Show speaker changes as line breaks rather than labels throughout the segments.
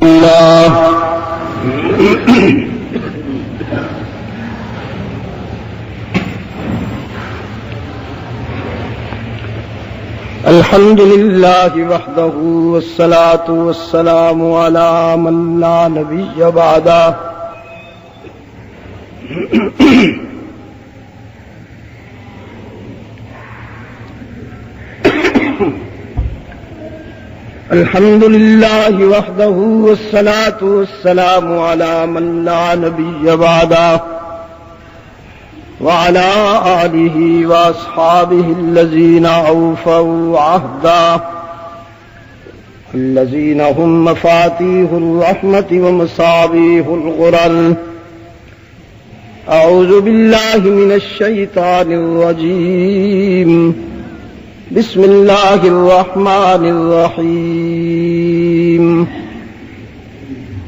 الحمد لله وحده والصلاة والسلام على من لا نبي بعده الحمد لله وحده والصلاة والسلام على من لا نبي بعده وعلى آله وأصحابه الذين أوفوا عهدا الذين هم مفاتيح الرحمة ومصابيح الغرر. أعوذ بالله من الشيطان الرجيم. بسم الله الرحمن الرحيم.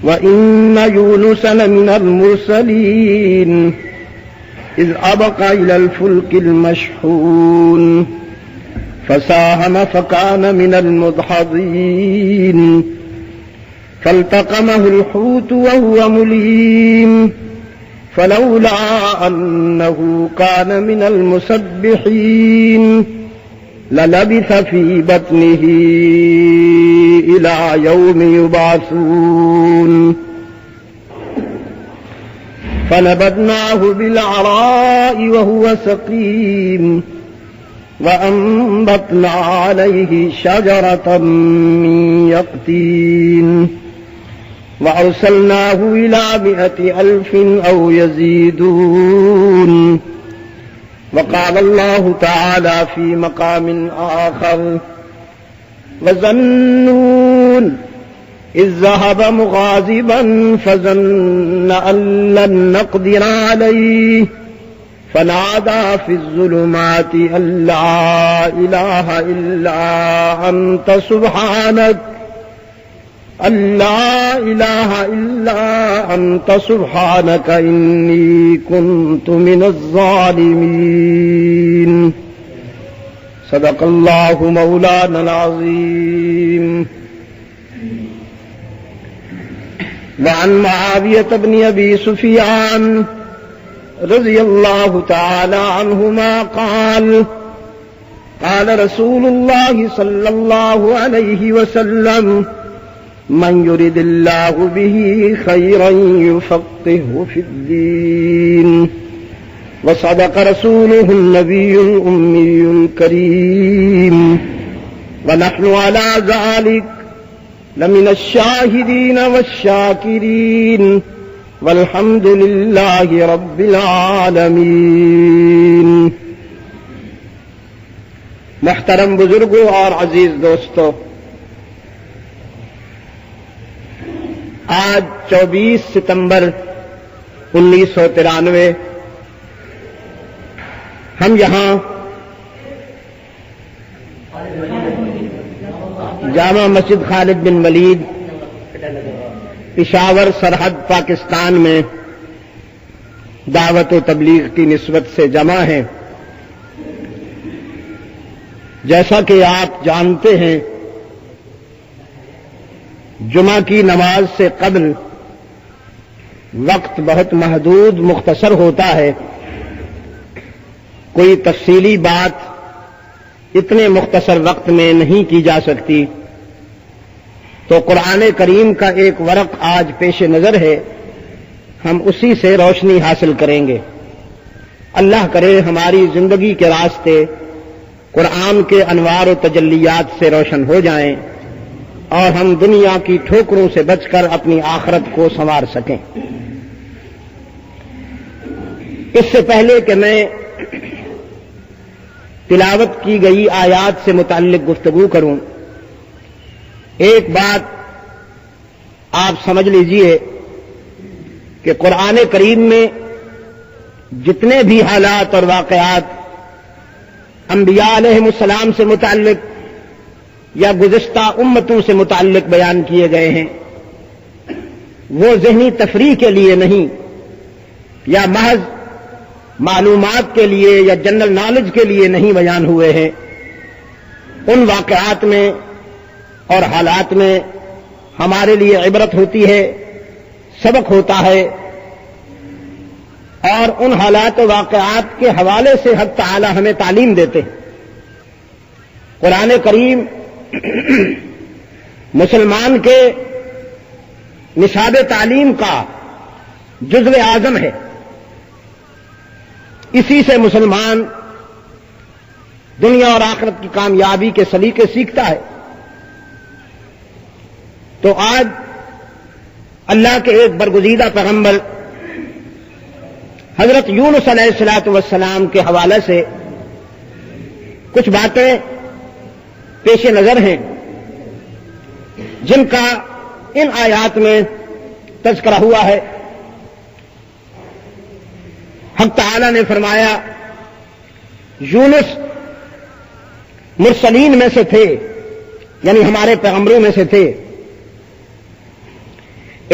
وإن يونس لمن المرسلين إذ أبق إلى الفلك المشحون فساهم فكان من المدحضين فالتقمه الحوت وهو مليم فلولا أنه كان من المسبحين للبث في بطنه إلى يوم يبعثون فنبذناه بالعراء وهو سقيم وأنبتنا عليه شجرة من يقطين وأرسلناه إلى 100,000 أو يزيدون. وقال الله تعالى في مقام آخر وظنون إذ ذهب مغاضبا فظن أن لن نقدر عليه فنادى في الظلمات أن لا إله إلا أنت سبحانك سبحانك إني كنت من الظالمين. صدق الله مولانا العظيم. وعن معاوية بن أبي سفيان رضي الله تعالى عنهما قال قال رسول الله صلى الله عليه وسلم من يرد الله به خيرا يفقهه في الدين. وصدق رسوله النبي الأمي الكريم ونحن على ذلك لمن الشاهدين والشاكرين والحمد لله رب العالمین. محترم بزرگوں اور عزیز دوستو، آج 24 ستمبر 1993 ہم یہاں جامع مسجد خالد بن ولید پشاور سرحد پاکستان میں دعوت و تبلیغ کی نسبت سے جمع ہیں. جیسا کہ آپ جانتے ہیں، جمعہ کی نماز سے قبل وقت بہت محدود مختصر ہوتا ہے. کوئی تفصیلی بات اتنے مختصر وقت میں نہیں کی جا سکتی، تو قرآن کریم کا ایک ورق آج پیش نظر ہے، ہم اسی سے روشنی حاصل کریں گے. اللہ کرے ہماری زندگی کے راستے قرآن کے انوار و تجلیات سے روشن ہو جائیں اور ہم دنیا کی ٹھوکروں سے بچ کر اپنی آخرت کو سنوار سکیں. اس سے پہلے کہ میں تلاوت کی گئی آیات سے متعلق گفتگو کروں، ایک بات آپ سمجھ لیجئے کہ قرآن کریم میں جتنے بھی حالات اور واقعات انبیاء علیہ السلام سے متعلق یا گزشتہ امتوں سے متعلق بیان کیے گئے ہیں، وہ ذہنی تفریح کے لیے نہیں یا محض معلومات کے لیے یا جنرل نالج کے لیے نہیں بیان ہوئے ہیں. ان واقعات میں اور حالات میں ہمارے لیے عبرت ہوتی ہے، سبق ہوتا ہے، اور ان حالات و واقعات کے حوالے سے حق تعالی ہمیں تعلیم دیتے ہیں۔ قرآن کریم مسلمان کے نصاب تعلیم کا جزو اعظم ہے، اسی سے مسلمان دنیا اور آخرت کی کامیابی کے سلیقے سیکھتا ہے۔ تو آج اللہ کے ایک برگزیدہ پیغمبر حضرت یونس علیہ الصلوۃ والسلام کے حوالے سے کچھ باتیں پیش نظر ہیں جن کا ان آیات میں تذکرہ ہوا ہے۔ حق تعالی نے فرمایا یونس مرسلین میں سے تھے، یعنی ہمارے پیغمبروں میں سے تھے۔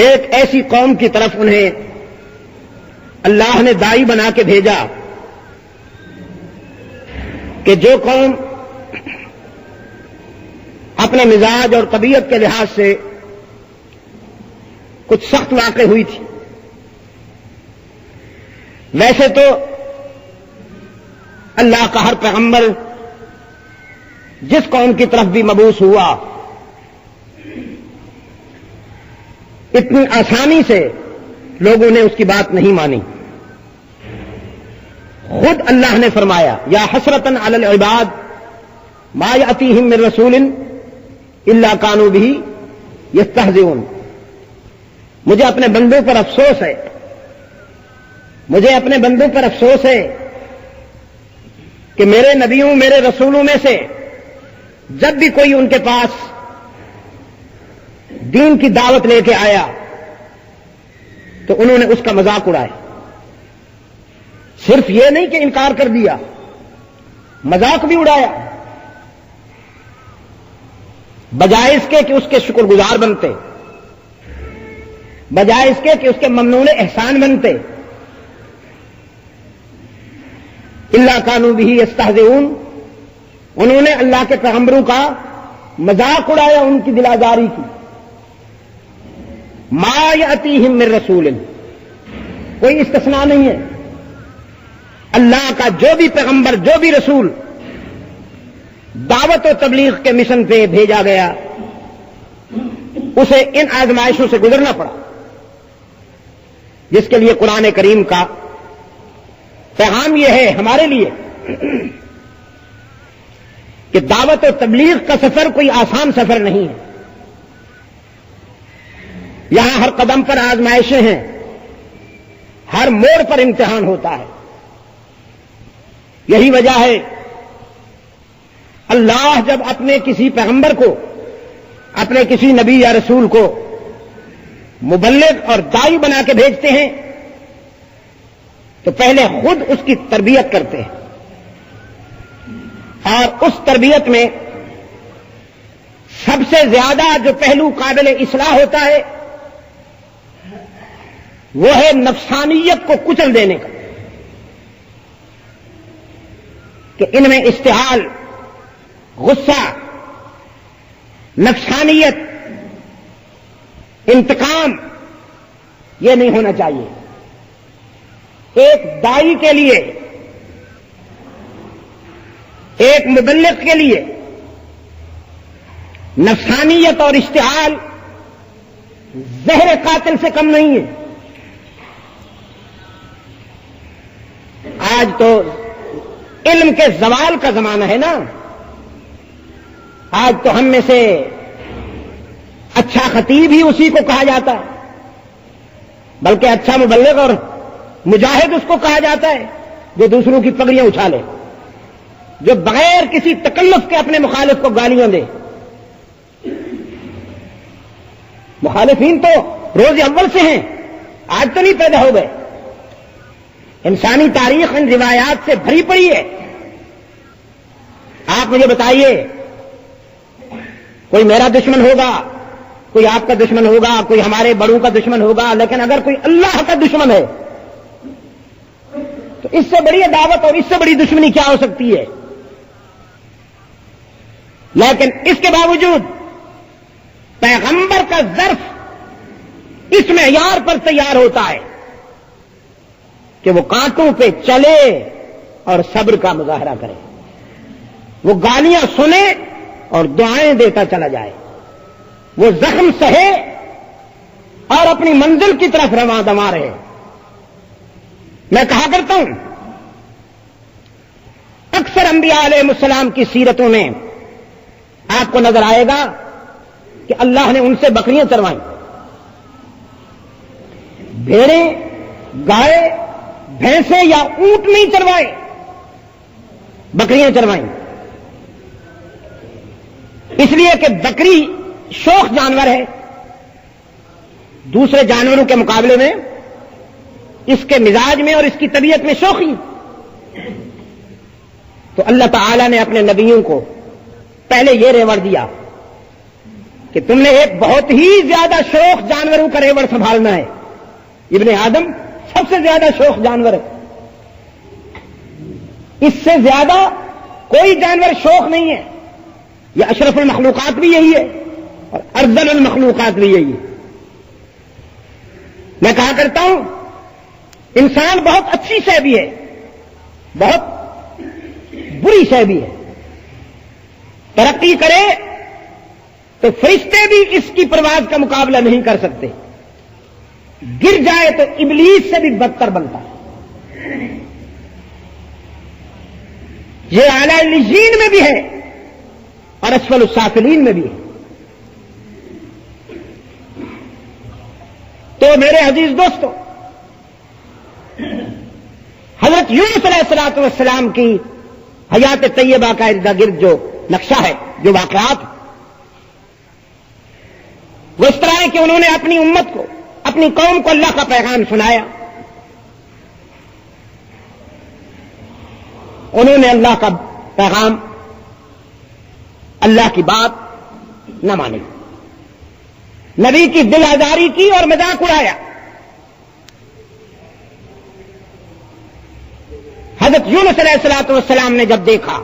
ایک ایسی قوم کی طرف انہیں اللہ نے داعی بنا کے بھیجا کہ جو قوم اپنے مزاج اور طبیعت کے لحاظ سے کچھ سخت واقع ہوئی تھی۔ ویسے تو اللہ کا ہر پیغمبر جس قوم کی طرف بھی مبعوث ہوا اتنی آسانی سے لوگوں نے اس کی بات نہیں مانی۔ خود اللہ نے فرمایا یا حسرتن علی العباد ما یأتیہم من رسول الا کانوا بہ یستہزئون۔ مجھے اپنے بندوں پر افسوس ہے، مجھے اپنے بندوں پر افسوس ہے کہ میرے نبیوں میرے رسولوں میں سے جب بھی کوئی ان کے پاس دین کی دعوت لے کے آیا تو انہوں نے اس کا مذاق اڑایا۔ صرف یہ نہیں کہ انکار کر دیا، مذاق بھی اڑایا، بجائے اس کے کہ اس کے شکر گزار بنتے، بجائے اس کے کہ اس کے ممنون احسان بنتے۔ الا کانوا بہ یستہزئون، انہوں نے اللہ کے پیغمبروں کا مذاق اڑایا، ان کی دلآزاری کی۔ ما یأتیہم من رسول، کوئی استثناء نہیں ہے۔ اللہ کا جو بھی پیغمبر جو بھی رسول دعوت و تبلیغ کے مشن پہ بھیجا گیا اسے ان آزمائشوں سے گزرنا پڑا، جس کے لیے قرآن کریم کا پیغام یہ ہے ہمارے لیے کہ دعوت و تبلیغ کا سفر کوئی آسان سفر نہیں ہے۔ یہاں ہر قدم پر آزمائشیں ہیں، ہر موڑ پر امتحان ہوتا ہے۔ یہی وجہ ہے اللہ جب اپنے کسی پیغمبر کو، اپنے کسی نبی یا رسول کو مبلغ اور داعی بنا کے بھیجتے ہیں تو پہلے خود اس کی تربیت کرتے ہیں، اور اس تربیت میں سب سے زیادہ جو پہلو قابل اصلاح ہوتا ہے وہ ہے نفسانیت کو کچل دینے کا، کہ ان میں اشتعال، غصہ، نفسانیت، انتقام یہ نہیں ہونا چاہیے۔ ایک داعی کے لیے، ایک مبلغ کے لیے نفسانیت اور اشتعال زہر قاتل سے کم نہیں ہے۔ آج تو علم کے زوال کا زمانہ ہے نا، آج تو ہم میں سے اچھا خطیب ہی اسی کو کہا جاتا ہے، بلکہ اچھا مبلغ اور مجاہد اس کو کہا جاتا ہے جو دوسروں کی پگڑیاں اچھالے، جو بغیر کسی تکلف کے اپنے مخالف کو گالیاں دے۔ مخالفین تو روز اول سے ہیں، آج تو نہیں پیدا ہو گئے۔ انسانی تاریخ ان روایات سے بھری پڑی ہے۔ آپ مجھے بتائیے، کوئی میرا دشمن ہوگا، کوئی آپ کا دشمن ہوگا، کوئی ہمارے بڑوں کا دشمن ہوگا، لیکن اگر کوئی اللہ کا دشمن ہے تو اس سے بڑی عداوت اور اس سے بڑی دشمنی کیا ہو سکتی ہے؟ لیکن اس کے باوجود پیغمبر کا کا ظرف اس معیار پر تیار ہوتا ہے کہ وہ کانٹوں پہ چلے اور صبر کا مظاہرہ کرے، وہ گالیاں سنے اور دعائیں دیتا چلا جائے، وہ زخم سہے اور اپنی منزل کی طرف رواں دواں رہے۔ میں کہا کرتا ہوں، اکثر انبیاء علیہ السلام کی سیرتوں میں آپ کو نظر آئے گا کہ اللہ نے ان سے بکریاں چروائیں، بھیڑیں، گائے، بھینسیں یا اونٹ نہیں چروائے، بکریاں چروائیں، اس لیے کہ بکری شوخ جانور ہے، دوسرے جانوروں کے مقابلے میں اس کے مزاج میں اور اس کی طبیعت میں شوخی۔ تو اللہ تعالی نے اپنے نبیوں کو پہلے یہ ریوڑ دیا کہ تم نے ایک بہت ہی زیادہ شوخ جانوروں کا ریوڑ سنبھالنا ہے۔ ابن آدم سب سے زیادہ شوخ جانور ہے، اس سے زیادہ کوئی جانور شوخ نہیں ہے، یہ اشرف المخلوقات بھی یہی ہے اور افضل المخلوقات بھی یہی ہے۔ میں کہا کرتا ہوں، انسان بہت اچھی شے بھی ہے، بہت بری شے بھی ہے۔ ترقی کرے تو فرشتے بھی اس کی پرواز کا مقابلہ نہیں کر سکتے، گر جائے تو ابلیس سے بھی بدتر بنتا ہے۔ یہ اعلی الجین میں بھی ہے اور اسفل السافلین میں بھی ہے۔ تو میرے عزیز دوستو، حضرت یونس علیہ الصلوۃ والسلام کی حیات طیبہ کا ارد گرد جو نقشہ ہے، جو واقعات، وہ اس طرح ہے کہ انہوں نے اپنی امت کو، اپنی قوم کو اللہ کا پیغام سنایا، انہوں نے اللہ کا پیغام، اللہ کی بات نہ مانی، نبی کی دل آزاری کی اور مذاق اڑایا۔ حضرت یونس علیہ الصلوۃ والسلام نے جب دیکھا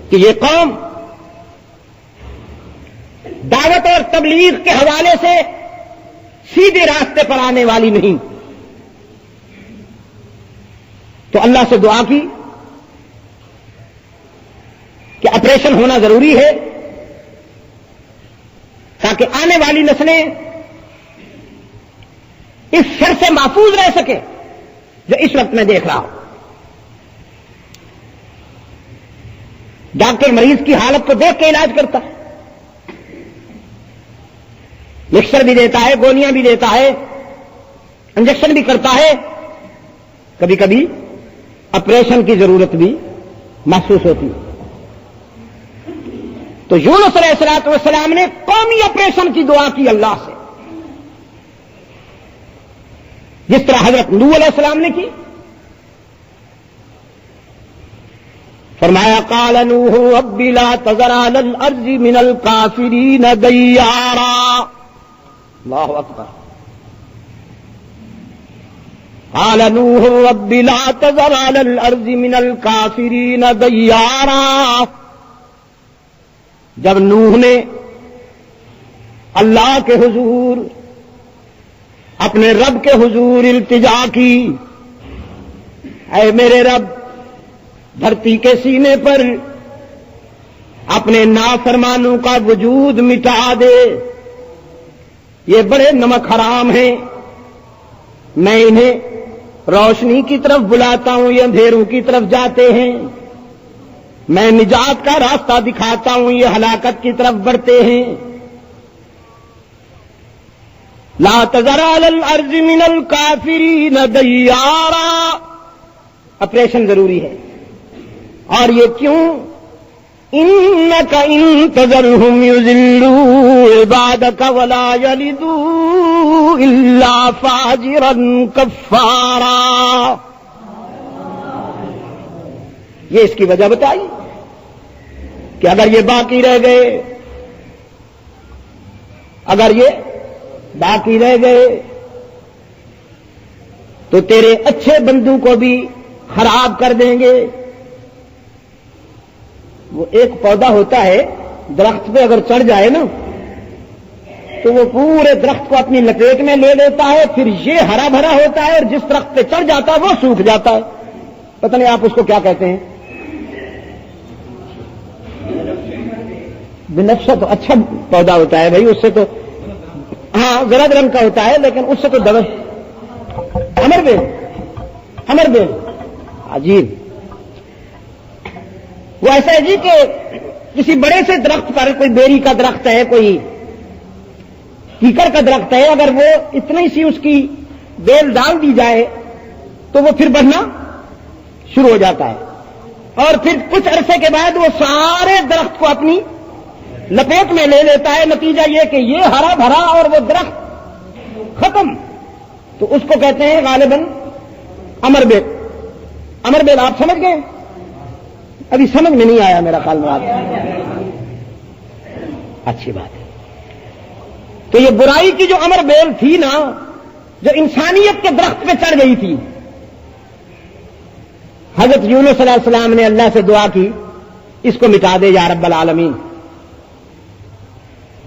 کہ یہ قوم دعوت اور تبلیغ کے حوالے سے سیدھے راستے پر آنے والی نہیں، تو اللہ سے دعا کی کہ آپریشن ہونا ضروری ہے تاکہ آنے والی نسلیں اس شر سے محفوظ رہ سکیں جو اس وقت میں دیکھ رہا ہوں۔ ڈاکٹر مریض کی حالت کو دیکھ کے علاج کرتا ہے، مکسر بھی دیتا ہے، گولیاں بھی دیتا ہے، انجیکشن بھی کرتا ہے، کبھی کبھی آپریشن کی ضرورت بھی محسوس ہوتی ہے۔ تو یونس علیہ الصلوۃ والسلام نے قومی آپریشن کی دعا کی اللہ سے، جس طرح حضرت نوح علیہ السلام نے کی۔ فرمایا قال نوح رب لا تذر علی الارض من الکافرین دیارا، اللہ اکبر، قال نوح رب لا تذر علی الارض من الکافرین دیارا۔ جب نوح نے اللہ کے حضور، اپنے رب کے حضور التجا کی، اے میرے رب دھرتی کے سینے پر اپنے نافرمانوں کا وجود مٹا دے، یہ بڑے نمک حرام ہیں، میں انہیں روشنی کی طرف بلاتا ہوں، یہ اندھیروں کی طرف جاتے ہیں، میں نجات کا راستہ دکھاتا ہوں، یہ ہلاکت کی طرف بڑھتے ہیں۔ لا تذر علی الارض من الکافرین دیارا، آپریشن ضروری ہے، اور یہ کیوں؟ انک ان تذرہم یضلوا عبادک ولا یلدوا الا فاجرا کفارا۔ یہ اس کی وجہ بتائی کہ اگر یہ باقی رہ گئے، اگر یہ باقی رہ گئے تو تیرے اچھے بندوں کو بھی خراب کر دیں گے۔ وہ ایک پودا ہوتا ہے، درخت پہ اگر چڑھ جائے نا تو وہ پورے درخت کو اپنی لپیٹ میں لے لیتا ہے، پھر یہ ہرا بھرا ہوتا ہے اور جس درخت پہ چڑھ جاتا ہے وہ سوکھ جاتا ہے. پتہ نہیں آپ اس کو کیا کہتے ہیں. بنفشہ تو اچھا پودا ہوتا ہے بھائی، اس سے تو ہاں زرد رنگ کا ہوتا ہے، لیکن اس سے تو دوا. امر بیل عجیب. وہ ایسا ہے جی کہ کسی بڑے سے درخت پر، کوئی بیری کا درخت ہے، کوئی کیکر کا درخت ہے، اگر وہ اتنی سی اس کی بیل ڈال دی جائے تو وہ پھر بڑھنا شروع ہو جاتا ہے، اور پھر کچھ عرصے کے بعد وہ سارے درخت کو اپنی لپیٹ میں لے لیتا ہے. نتیجہ یہ کہ یہ ہرا بھرا اور وہ درخت ختم. تو اس کو کہتے ہیں غالباً امر بیل. امر بیل آپ سمجھ گئے؟ ابھی سمجھ میں نہیں آیا میرا خیال میں آپ. اچھی بات ہے. تو یہ برائی کی جو امر بیل تھی نا، جو انسانیت کے درخت پہ چڑھ گئی تھی، حضرت یونس علیہ السلام نے اللہ سے دعا کی اس کو مٹا دے یا رب العالمین.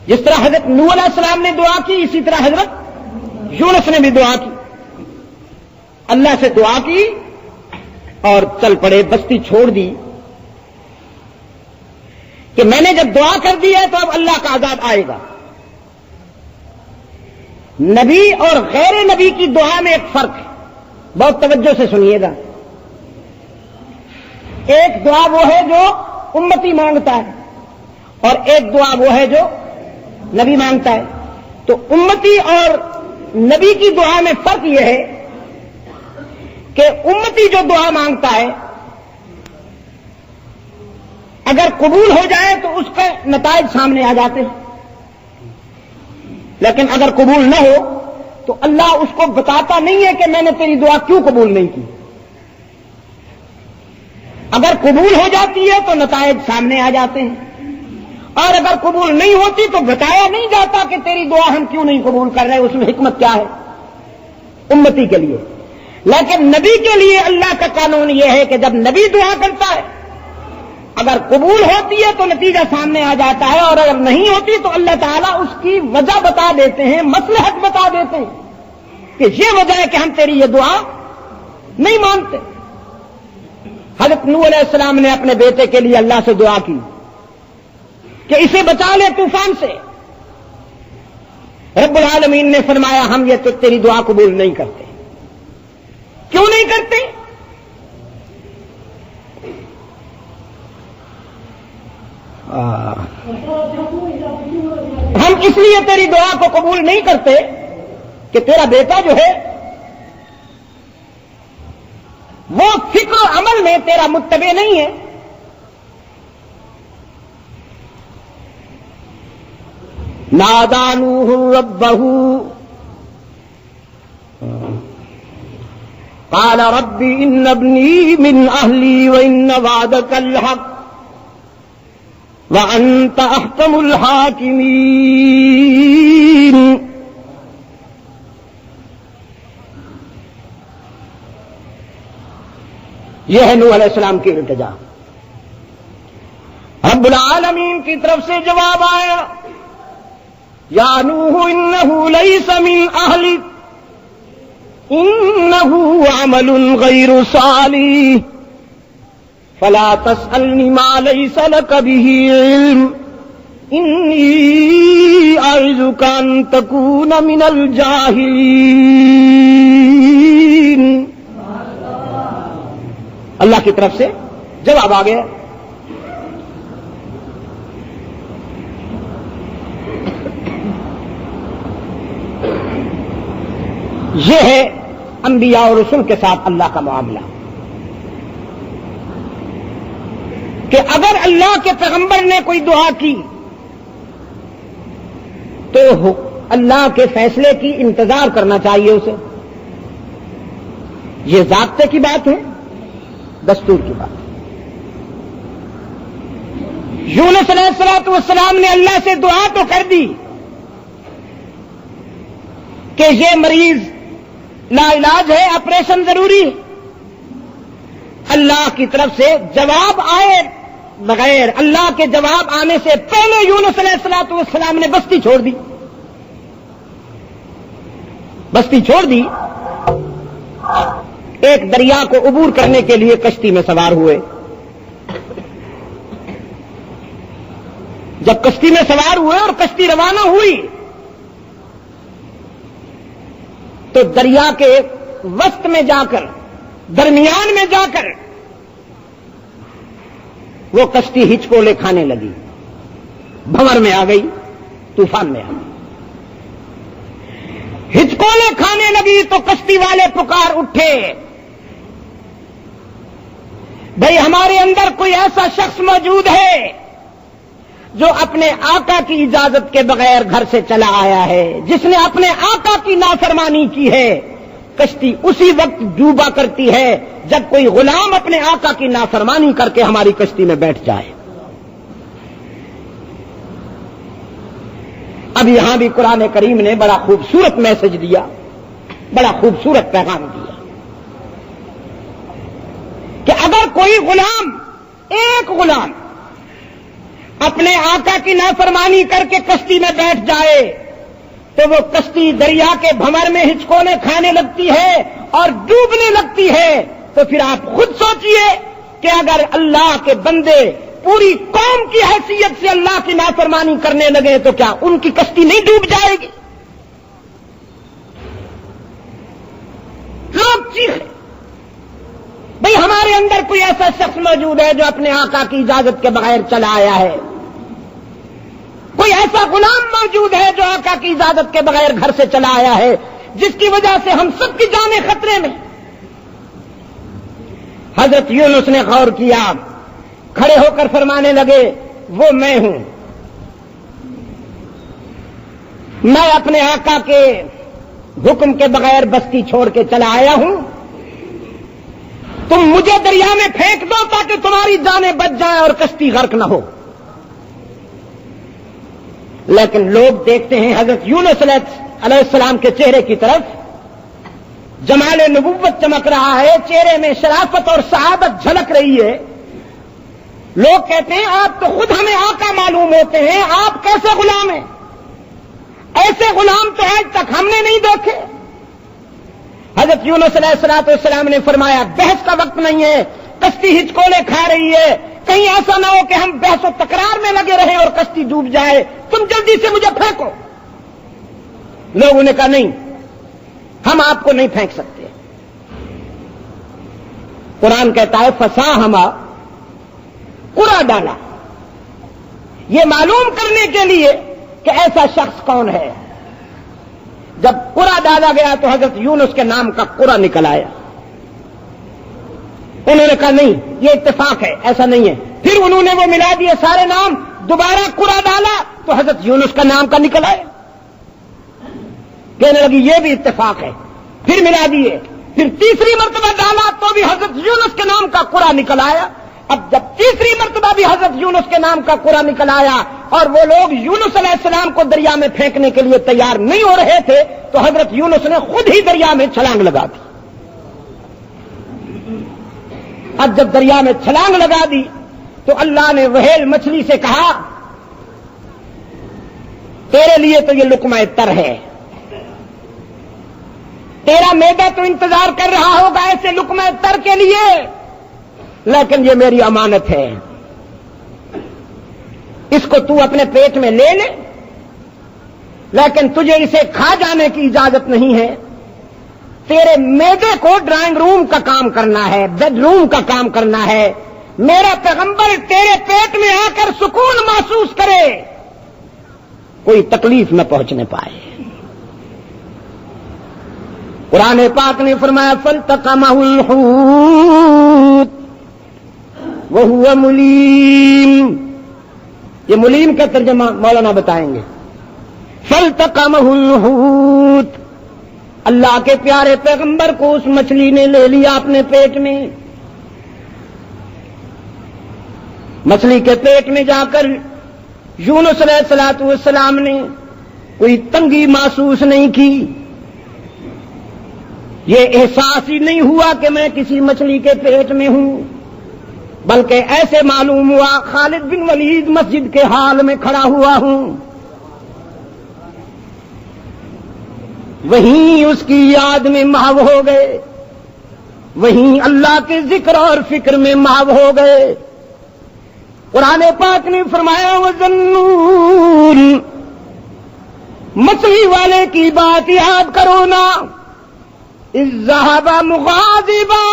جس طرح حضرت نوح علیہ السلام نے دعا کی، اسی طرح حضرت یونس نے بھی دعا کی. اللہ سے دعا کی اور چل پڑے، بستی چھوڑ دی کہ میں نے جب دعا کر دی ہے تو اب اللہ کا عذاب آئے گا. نبی اور غیر نبی کی دعا میں ایک فرق ہے، بہت توجہ سے سنیے گا. ایک دعا وہ ہے جو امتی مانگتا ہے اور ایک دعا وہ ہے جو نبی مانگتا ہے. تو امتی اور نبی کی دعا میں فرق یہ ہے کہ امتی جو دعا مانگتا ہے اگر قبول ہو جائے تو اس کے نتائج سامنے آ جاتے ہیں، لیکن اگر قبول نہ ہو تو اللہ اس کو بتاتا نہیں ہے کہ میں نے تیری دعا کیوں قبول نہیں کی. اگر قبول ہو جاتی ہے تو نتائج سامنے آ جاتے ہیں، اور اگر قبول نہیں ہوتی تو بتایا نہیں جاتا کہ تیری دعا ہم کیوں نہیں قبول کر رہے. اس میں حکمت کیا ہے امتی کے لیے. لیکن نبی کے لیے اللہ کا قانون یہ ہے کہ جب نبی دعا کرتا ہے اگر قبول ہوتی ہے تو نتیجہ سامنے آ جاتا ہے، اور اگر نہیں ہوتی تو اللہ تعالیٰ اس کی وجہ بتا دیتے ہیں، مصلحت بتا دیتے ہیں کہ یہ وجہ ہے کہ ہم تیری یہ دعا نہیں مانتے. حضرت نوح علیہ السلام نے اپنے بیٹے کے لیے اللہ سے دعا کی کہ اسے بچا لے طوفان سے. رب العالمین نے فرمایا ہم یہ تو تیری دعا قبول نہیں کرتے. کیوں نہیں کرتے؟ ہم اس لیے تیری دعا کو قبول نہیں کرتے کہ تیرا بیٹا جو ہے وہ فکر و عمل میں تیرا متبع نہیں ہے. نادى نوح ربه قال رب إن ابني من أهلي وإن وعدك الحق وأنت أحكم الحاكمين. یہ ہے نوح علیہ السلام کی التجا. رب العالمین کی طرف سے جواب آیا یا نوح انه ليس من اهلك انه عمل غير صالح فلا تسألني ما ليس لك به علم اني اعظك ان تكون من الجاهلين. اللہ کی طرف سے جواب آ گیا. یہ ہے انبیاء اور رسول کے ساتھ اللہ کا معاملہ کہ اگر اللہ کے پیغمبر نے کوئی دعا کی تو اللہ کے فیصلے کی انتظار کرنا چاہیے اسے. یہ ضابطے کی بات ہے، دستور کی بات. یونس علیہ السلام نے اللہ سے دعا تو کر دی کہ یہ مریض لا علاج ہے، آپریشن ضروری ہے. اللہ کی طرف سے جواب آئے بغیر، اللہ کے جواب آنے سے پہلے یونس علیہ السلام نے بستی چھوڑ دی. بستی چھوڑ دی، ایک دریا کو عبور کرنے کے لیے کشتی میں سوار ہوئے۔ جب کشتی میں سوار ہوئے اور کشتی روانہ ہوئی تو دریا کے وسط میں جا کر، درمیان میں جا کر وہ کشتی ہچکولے کھانے لگی، بھنور میں آ گئی، طوفان میں آ گئی، ہچکولے کھانے لگی تو کشتی والے پکار اٹھے، بھئی ہمارے اندر کوئی ایسا شخص موجود ہے جو اپنے آقا کی اجازت کے بغیر گھر سے چلا آیا ہے، جس نے اپنے آقا کی نافرمانی کی ہے۔ کشتی اسی وقت ڈوبا کرتی ہے جب کوئی غلام اپنے آقا کی نافرمانی کر کے ہماری کشتی میں بیٹھ جائے۔ اب یہاں بھی قرآن کریم نے بڑا خوبصورت میسج دیا، بڑا خوبصورت پیغام دیا کہ اگر کوئی غلام، ایک غلام اپنے آقا کی نافرمانی کر کے کشتی میں بیٹھ جائے تو وہ کشتی دریا کے بھنور میں ہچکولے کھانے لگتی ہے اور ڈوبنے لگتی ہے۔ تو پھر آپ خود سوچئے کہ اگر اللہ کے بندے پوری قوم کی حیثیت سے اللہ کی نافرمانی کرنے لگے تو کیا ان کی کشتی نہیں ڈوب جائے گی؟ لوگ چیخے، بھئی ہمارے اندر کوئی ایسا شخص موجود ہے جو اپنے آقا کی اجازت کے بغیر چلا آیا ہے، کوئی ایسا غلام موجود ہے جو آقا کی اجازت کے بغیر گھر سے چلا آیا ہے، جس کی وجہ سے ہم سب کی جانیں خطرے میں۔ حضرت یونس نے غور کیا، کھڑے ہو کر فرمانے لگے، وہ میں ہوں، میں اپنے آقا کے حکم کے بغیر بستی چھوڑ کے چلا آیا ہوں، تم مجھے دریا میں پھینک دو تاکہ تمہاری جانیں بچ جائیں اور کشتی غرق نہ ہو۔ لیکن لوگ دیکھتے ہیں حضرت یونس علیہ السلام کے چہرے کی طرف، جمال نبوت چمک رہا ہے، چہرے میں شرافت اور سعادت جھلک رہی ہے۔ لوگ کہتے ہیں آپ تو خود ہمیں آقا معلوم ہوتے ہیں، آپ کیسے غلام ہیں؟ ایسے غلام تو آج تک ہم نے نہیں دیکھے۔ حضرت یونس علیہ السلام نے فرمایا، بحث کا وقت نہیں ہے، کشتی ہچکولے کھا رہی ہے، کہیں ایسا نہ ہو کہ ہم بحث و تکرار میں لگے رہیں اور کشتی ڈوب جائے، تم جلدی سے مجھے پھینکو۔ لوگوں نے کہا نہیں، ہم آپ کو نہیں پھینک سکتے۔ قرآن کہتا ہے فساہما، قرا ڈالا، یہ معلوم کرنے کے لیے کہ ایسا شخص کون ہے۔ جب قرا ڈالا گیا تو حضرت یونس کے نام کا قرا نکل آیا۔ انہوں نے کہا نہیں، یہ اتفاق ہے، ایسا نہیں ہے۔ پھر انہوں نے وہ ملا دیے سارے نام، دوبارہ قرا ڈالا تو حضرت یونس کا نام کا نکل آیا۔ کہنے لگی یہ بھی اتفاق ہے، پھر ملا دیے، پھر تیسری مرتبہ ڈالا تو بھی حضرت یونس کے نام کا قرا نکل آیا۔ اب جب تیسری مرتبہ بھی حضرت یونس کے نام کا قرا نکل آیا اور وہ لوگ یونس علیہ السلام کو دریا میں پھینکنے کے لیے تیار نہیں ہو رہے تھے تو حضرت یونس نے خود ہی دریا میں چھلانگ لگا دی۔ اب جب دریا میں چھلانگ لگا دی تو اللہ نے وہیل مچھلی سے کہا، تیرے لیے تو یہ لقمہ تر ہے، تیرا معدہ تو انتظار کر رہا ہوگا ایسے لقمہ تر کے لیے، لیکن یہ میری امانت ہے، اس کو تو اپنے پیٹ میں لے لے، لیکن تجھے اسے کھا جانے کی اجازت نہیں ہے۔ تیرے معدے کو ڈرائنگ روم کا کام کرنا ہے، بیڈ روم کا کام کرنا ہے، میرا پیغمبر تیرے پیٹ میں آ کر سکون محسوس کرے، کوئی تکلیف نہ پہنچنے پائے۔ قرآن پاک نے فرمایا فَالْتَقَمَهُ الْحُوتُ وَهُوَ مُلِيمٌ، یہ ملیم کا ترجمہ مولانا بتائیں گے۔ فَالْتَقَمَهُ الْحُوتُ، اللہ کے پیارے پیغمبر کو اس مچھلی نے لے لیا اپنے پیٹ میں۔ مچھلی کے پیٹ میں جا کر یونس علیہ السلام نے کوئی تنگی محسوس نہیں کی، یہ احساس ہی نہیں ہوا کہ میں کسی مچھلی کے پیٹ میں ہوں، بلکہ ایسے معلوم ہوا خالد بن ولید مسجد کے حال میں کھڑا ہوا ہوں۔ وہیں اس کی یاد میں محو ہو گئے، وہیں اللہ کے ذکر اور فکر میں محو ہو گئے۔ قرآن پاک نے فرمایا وَظَنُّونَ، مچھلی والے کی بات یاد کرو نا، اذ ذهب مغاضبا،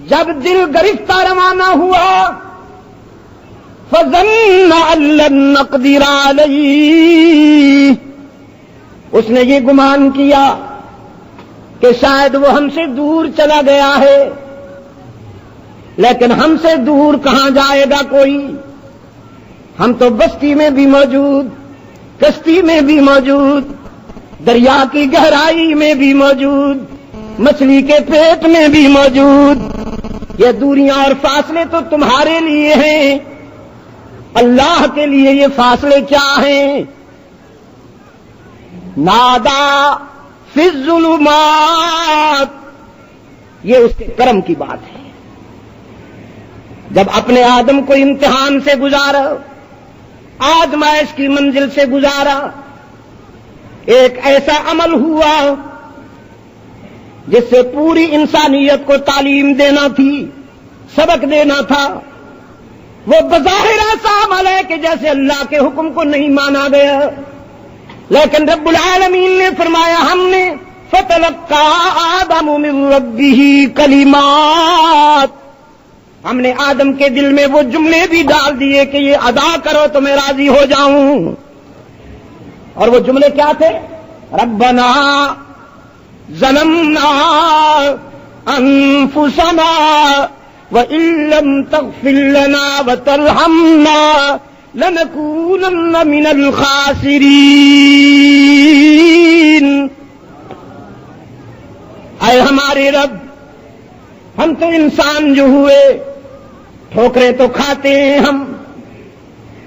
جب دل گرفتہ روانہ ہوا، فظن ان لن نقدر علیہ، اس نے یہ گمان کیا کہ شاید وہ ہم سے دور چلا گیا ہے، لیکن ہم سے دور کہاں جائے گا کوئی، ہم تو بستی میں بھی موجود، کشتی میں بھی موجود، دریا کی گہرائی میں بھی موجود، مچھلی کے پیٹ میں بھی موجود۔ یہ دوریاں اور فاصلے تو تمہارے لیے ہیں، اللہ کے لیے یہ فاصلے کیا ہیں؟ نادا فی الظلمات، یہ اس کے کرم کی بات ہے۔ جب اپنے آدم کو امتحان سے گزارا، آزمائش کی منزل سے گزارا، ایک ایسا عمل ہوا جس سے پوری انسانیت کو تعلیم دینا تھی، سبق دینا تھا۔ وہ بظاہر ایسا عمل ہے کہ جیسے اللہ کے حکم کو نہیں مانا گیا، لیکن رب العالمین نے فرمایا ہم نے فَتَلَقَّىٰ آدَمُ مِن رَبِّهِ کَلِمَاتٍ، ہم نے آدم کے دل میں وہ جملے بھی ڈال دیے کہ یہ ادا کرو تو میں راضی ہو جاؤں۔ اور وہ جملے کیا تھے؟ ربنا ظلمنا انفسنا وان لم تغفر لنا وترحمنا لنكونن من الخاسرین۔ اے ہمارے رب، ہم تو انسان جو ہوئے، ٹھوکریں تو کھاتے ہیں ہم۔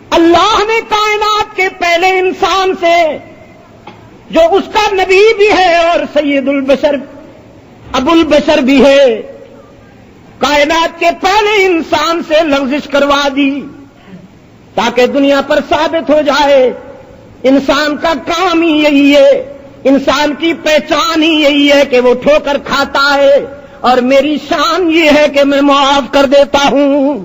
اللہ نے کائنات کے پہلے انسان سے، جو اس کا نبی بھی ہے اور سید البشر ابو البشر بھی ہے، کائنات کے پہلے انسان سے لغزش کروا دی تاکہ دنیا پر ثابت ہو جائے انسان کا کام ہی یہی ہے، انسان کی پہچان ہی یہی ہے کہ وہ ٹھوکر کھاتا ہے، اور میری شان یہ ہے کہ میں معاف کر دیتا ہوں،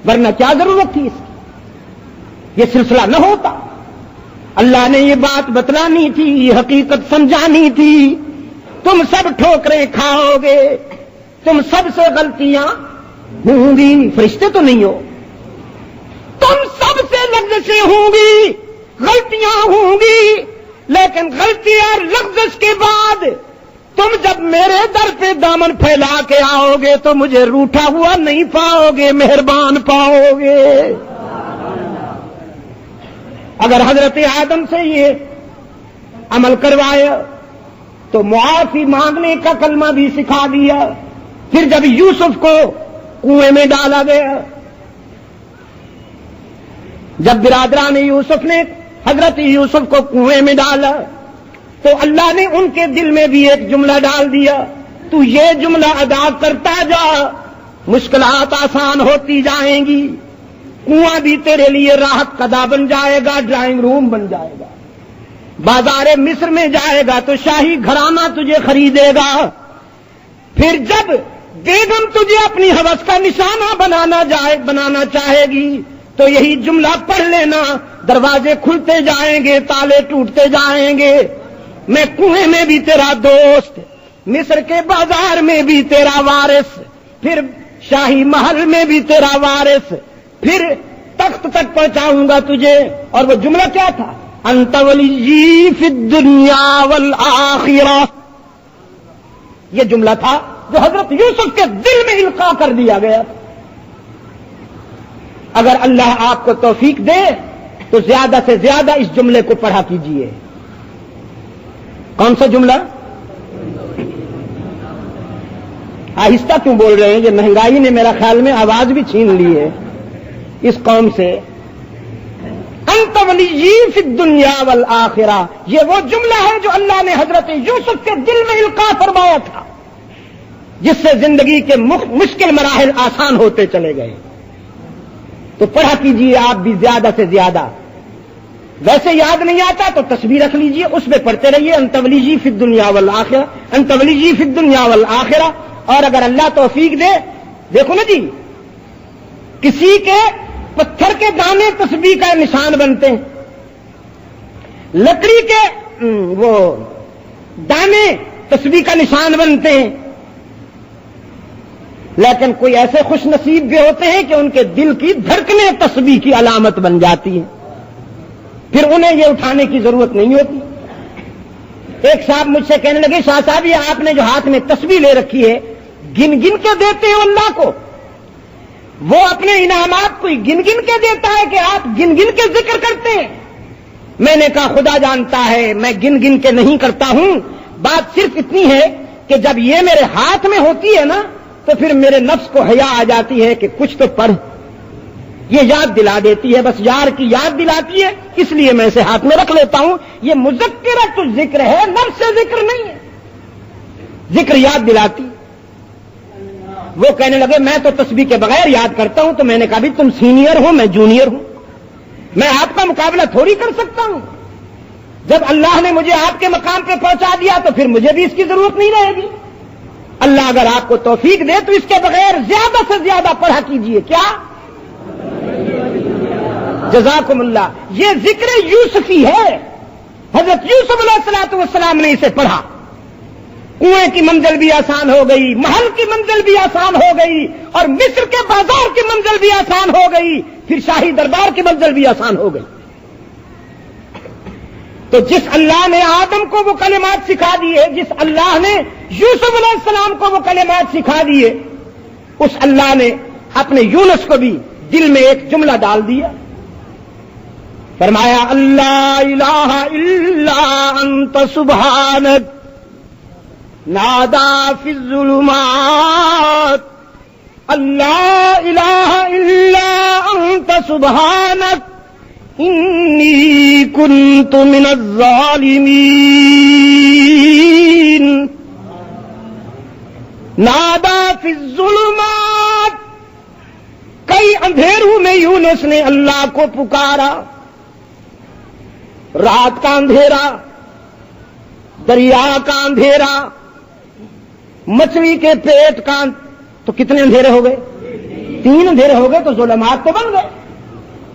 ورنہ کیا ضرورت تھی اس کی؟ یہ سلسلہ نہ ہوتا۔ اللہ نے یہ بات بتلانی تھی، یہ حقیقت سمجھانی تھی۔ تم سب ٹھوکریں کھاؤ گے، تم سب سے غلطیاں ہوں گی، فرشتے تو نہیں ہو، تم سب سے لغزشیں ہوں گی، غلطیاں ہوں گی، لیکن غلطی اور لغزش کے بعد تم جب میرے در پہ دامن پھیلا کے آؤ گے تو مجھے روٹھا ہوا نہیں پاؤ گے، مہربان پاؤ گے۔ اگر حضرت آدم سے یہ عمل کروایا تو معافی مانگنے کا کلمہ بھی سکھا دیا۔ پھر جب یوسف کو کنویں میں ڈالا گیا، جب برادران یوسف نے حضرت یوسف کو کنویں میں ڈالا تو اللہ نے ان کے دل میں بھی ایک جملہ ڈال دیا، تو یہ جملہ ادا کرتا جا، مشکلات آسان ہوتی جائیں گی، کنواں بھی تیرے لیے راحت کا دہ بن جائے گا، ڈرائنگ روم بن جائے گا، بازار مصر میں جائے گا تو شاہی گھرانہ تجھے خریدے گا۔ پھر جب بیگم تجھے اپنی ہوس کا نشانہ بنانا چاہے گی تو یہی جملہ پڑھ لینا، دروازے کھلتے جائیں گے، تالے ٹوٹتے جائیں گے۔ میں کنویں میں بھی تیرا دوست، مصر کے بازار میں بھی تیرا وارث، پھر شاہی محل میں بھی تیرا وارث، پھر تخت تک پہنچاؤں گا تجھے۔ اور وہ جملہ کیا تھا؟ انت ولی فی الدنیا والآخرہ، یہ جملہ تھا جو حضرت یوسف کے دل میں القاء کر دیا گیا۔ اگر اللہ آپ کو توفیق دے تو زیادہ سے زیادہ اس جملے کو پڑھا کیجیے۔ کون سا جملہ؟ آہستہ کیوں بول رہے ہیں؟ یہ مہنگائی نے میرا خیال میں آواز بھی چھین لی ہے اس قوم سے۔ انت ولی فی الدنیا والآخرہ، یہ وہ جملہ ہے جو اللہ نے حضرت یوسف کے دل میں القاء فرمایا تھا، جس سے زندگی کے مشکل مراحل آسان ہوتے چلے گئے۔ تو پڑھا کیجیے آپ بھی زیادہ سے زیادہ۔ ویسے یاد نہیں آتا تو تسبیح رکھ لیجئے، اس پہ پڑھتے رہیے انت ولی فی الدنیا والآخرہ، انت ولی فی الدنیا والآخرہ. اور اگر اللہ توفیق دے، دیکھو نا جی، کسی کے پتھر کے دانے تسبیح کا نشان بنتے ہیں، لکڑی کے وہ دانے تسبیح کا نشان بنتے ہیں، لیکن کوئی ایسے خوش نصیب بھی ہوتے ہیں کہ ان کے دل کی دھڑکنیں تسبیح کی علامت بن جاتی ہیں، پھر انہیں یہ اٹھانے کی ضرورت نہیں ہوتی. ایک صاحب مجھ سے کہنے لگے شاہ صاحب یہ آپ نے جو ہاتھ میں تسبیح لے رکھی ہے گن گن کے دیتے ہیں اللہ کو؟ وہ اپنے انعامات کو گن گن کے دیتا ہے کہ آپ گن گن کے ذکر کرتے ہیں؟ میں نے کہا خدا جانتا ہے میں گن گن کے نہیں کرتا ہوں، بات صرف اتنی ہے کہ جب یہ میرے ہاتھ میں ہوتی ہے نا تو پھر میرے نفس کو حیا آ جاتی ہے کہ کچھ تو پڑھ، یہ یاد دلا دیتی ہے، بس یار کی یاد دلاتی ہے، اس لیے میں اسے ہاتھ میں رکھ لیتا ہوں. یہ مذکرۃ الذکر ہے، نفس سے ذکر نہیں ہے، ذکر یاد دلاتی. وہ کہنے لگے میں تو تسبیح کے بغیر یاد کرتا ہوں. تو میں نے کہا بھی تم سینئر ہو میں جونیئر ہوں، میں آپ کا مقابلہ تھوڑی کر سکتا ہوں. جب اللہ نے مجھے آپ کے مقام پہ پہنچا دیا تو پھر مجھے بھی اس کی ضرورت نہیں رہے گی. اللہ اگر آپ کو توفیق دے تو اس کے بغیر زیادہ سے زیادہ پڑھا کیجئے. کیا جزاکم اللہ. یہ ذکر یوسفی ہے، حضرت یوسف علیہ السلام نے اسے پڑھا. کنویں کی منزل بھی آسان ہو گئی، محل کی منزل بھی آسان ہو گئی، اور مصر کے بازار کی منزل بھی آسان ہو گئی، پھر شاہی دربار کی منزل بھی آسان ہو گئی. تو جس اللہ نے آدم کو وہ کلمات سکھا دیے، جس اللہ نے یوسف علیہ السلام کو وہ کلمات سکھا دیے، اس اللہ نے اپنے یونس کو بھی دل میں ایک جملہ ڈال دیا. فرمایا اللہ الہ الا انت سبحانک نادا فی الظلمات، اللہ الہ الا انت سبحانک انی کنت من الظالمین. نادا فی الظلمات، کئی اندھیروں میں یونس نے اللہ کو پکارا. رات کا اندھیرا، دریا کا اندھیرا، مچھلی کے پیٹ کا، تو کتنے اندھیرے ہو گئے؟ 3 اندھیرے ہو گئے، تو ظلمات تو بن گئے.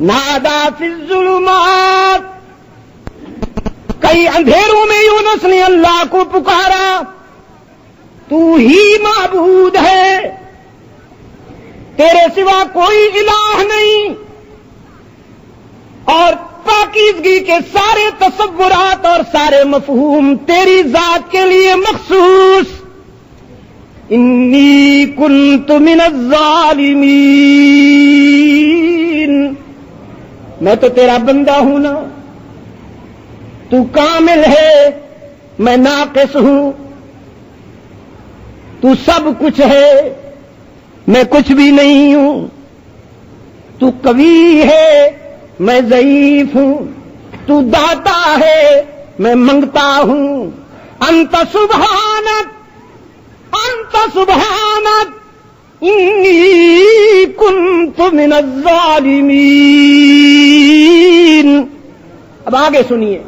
نادا فی الظلمات، کئی اندھیروں میں یونس نے اللہ کو پکارا. تو ہی معبود ہے، تیرے سوا کوئی الہ نہیں، اور پاکیزگی کے سارے تصورات اور سارے مفہوم تیری ذات کے لیے مخصوص. انی کنت من الظالمین، میں تو تیرا بندہ ہوں نا، تو کامل ہے میں ناقص ہوں، تو سب کچھ ہے میں کچھ بھی نہیں ہوں، تو قوی ہے میں ضعیف ہوں، تو داتا ہے میں منگتا ہوں. انت سبحانک انی کنت من الظالمین. اب آگے سنیے،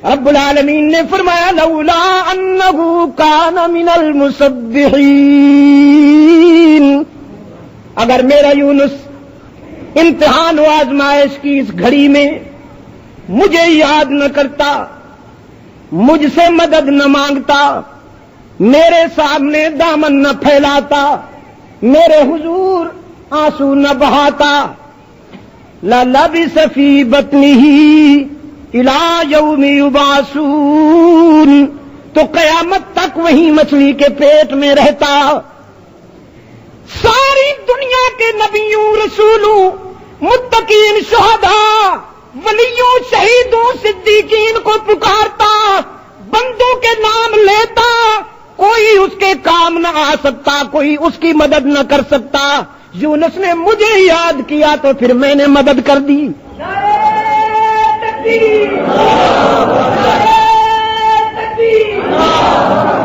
رب العالمین نے فرمایا لولا انہ کان من المسبحین، اگر میرا یونس امتحان و آزمائش کی اس گھڑی میں مجھے یاد نہ کرتا، مجھ سے مدد نہ مانگتا، میرے سامنے دامن نہ پھیلاتا، میرے حضور آنسو نہ بہاتا، لَلَبِثَ فِي بَطْنِهِ إِلَى يَوْمِ يُبْعَثُونَ، تو قیامت تک وہی مچھلی کے پیٹ میں رہتا. ساری دنیا کے نبیوں، رسولوں، متقین، شہداء، ولیوں، شہیدوں، صدیقین کو پکارتا، بندوں کے نام لیتا، کوئی اس کے کام نہ آ سکتا، کوئی اس کی مدد نہ کر سکتا. یونس نے مجھے یاد کیا تو پھر میں نے مدد کر دی.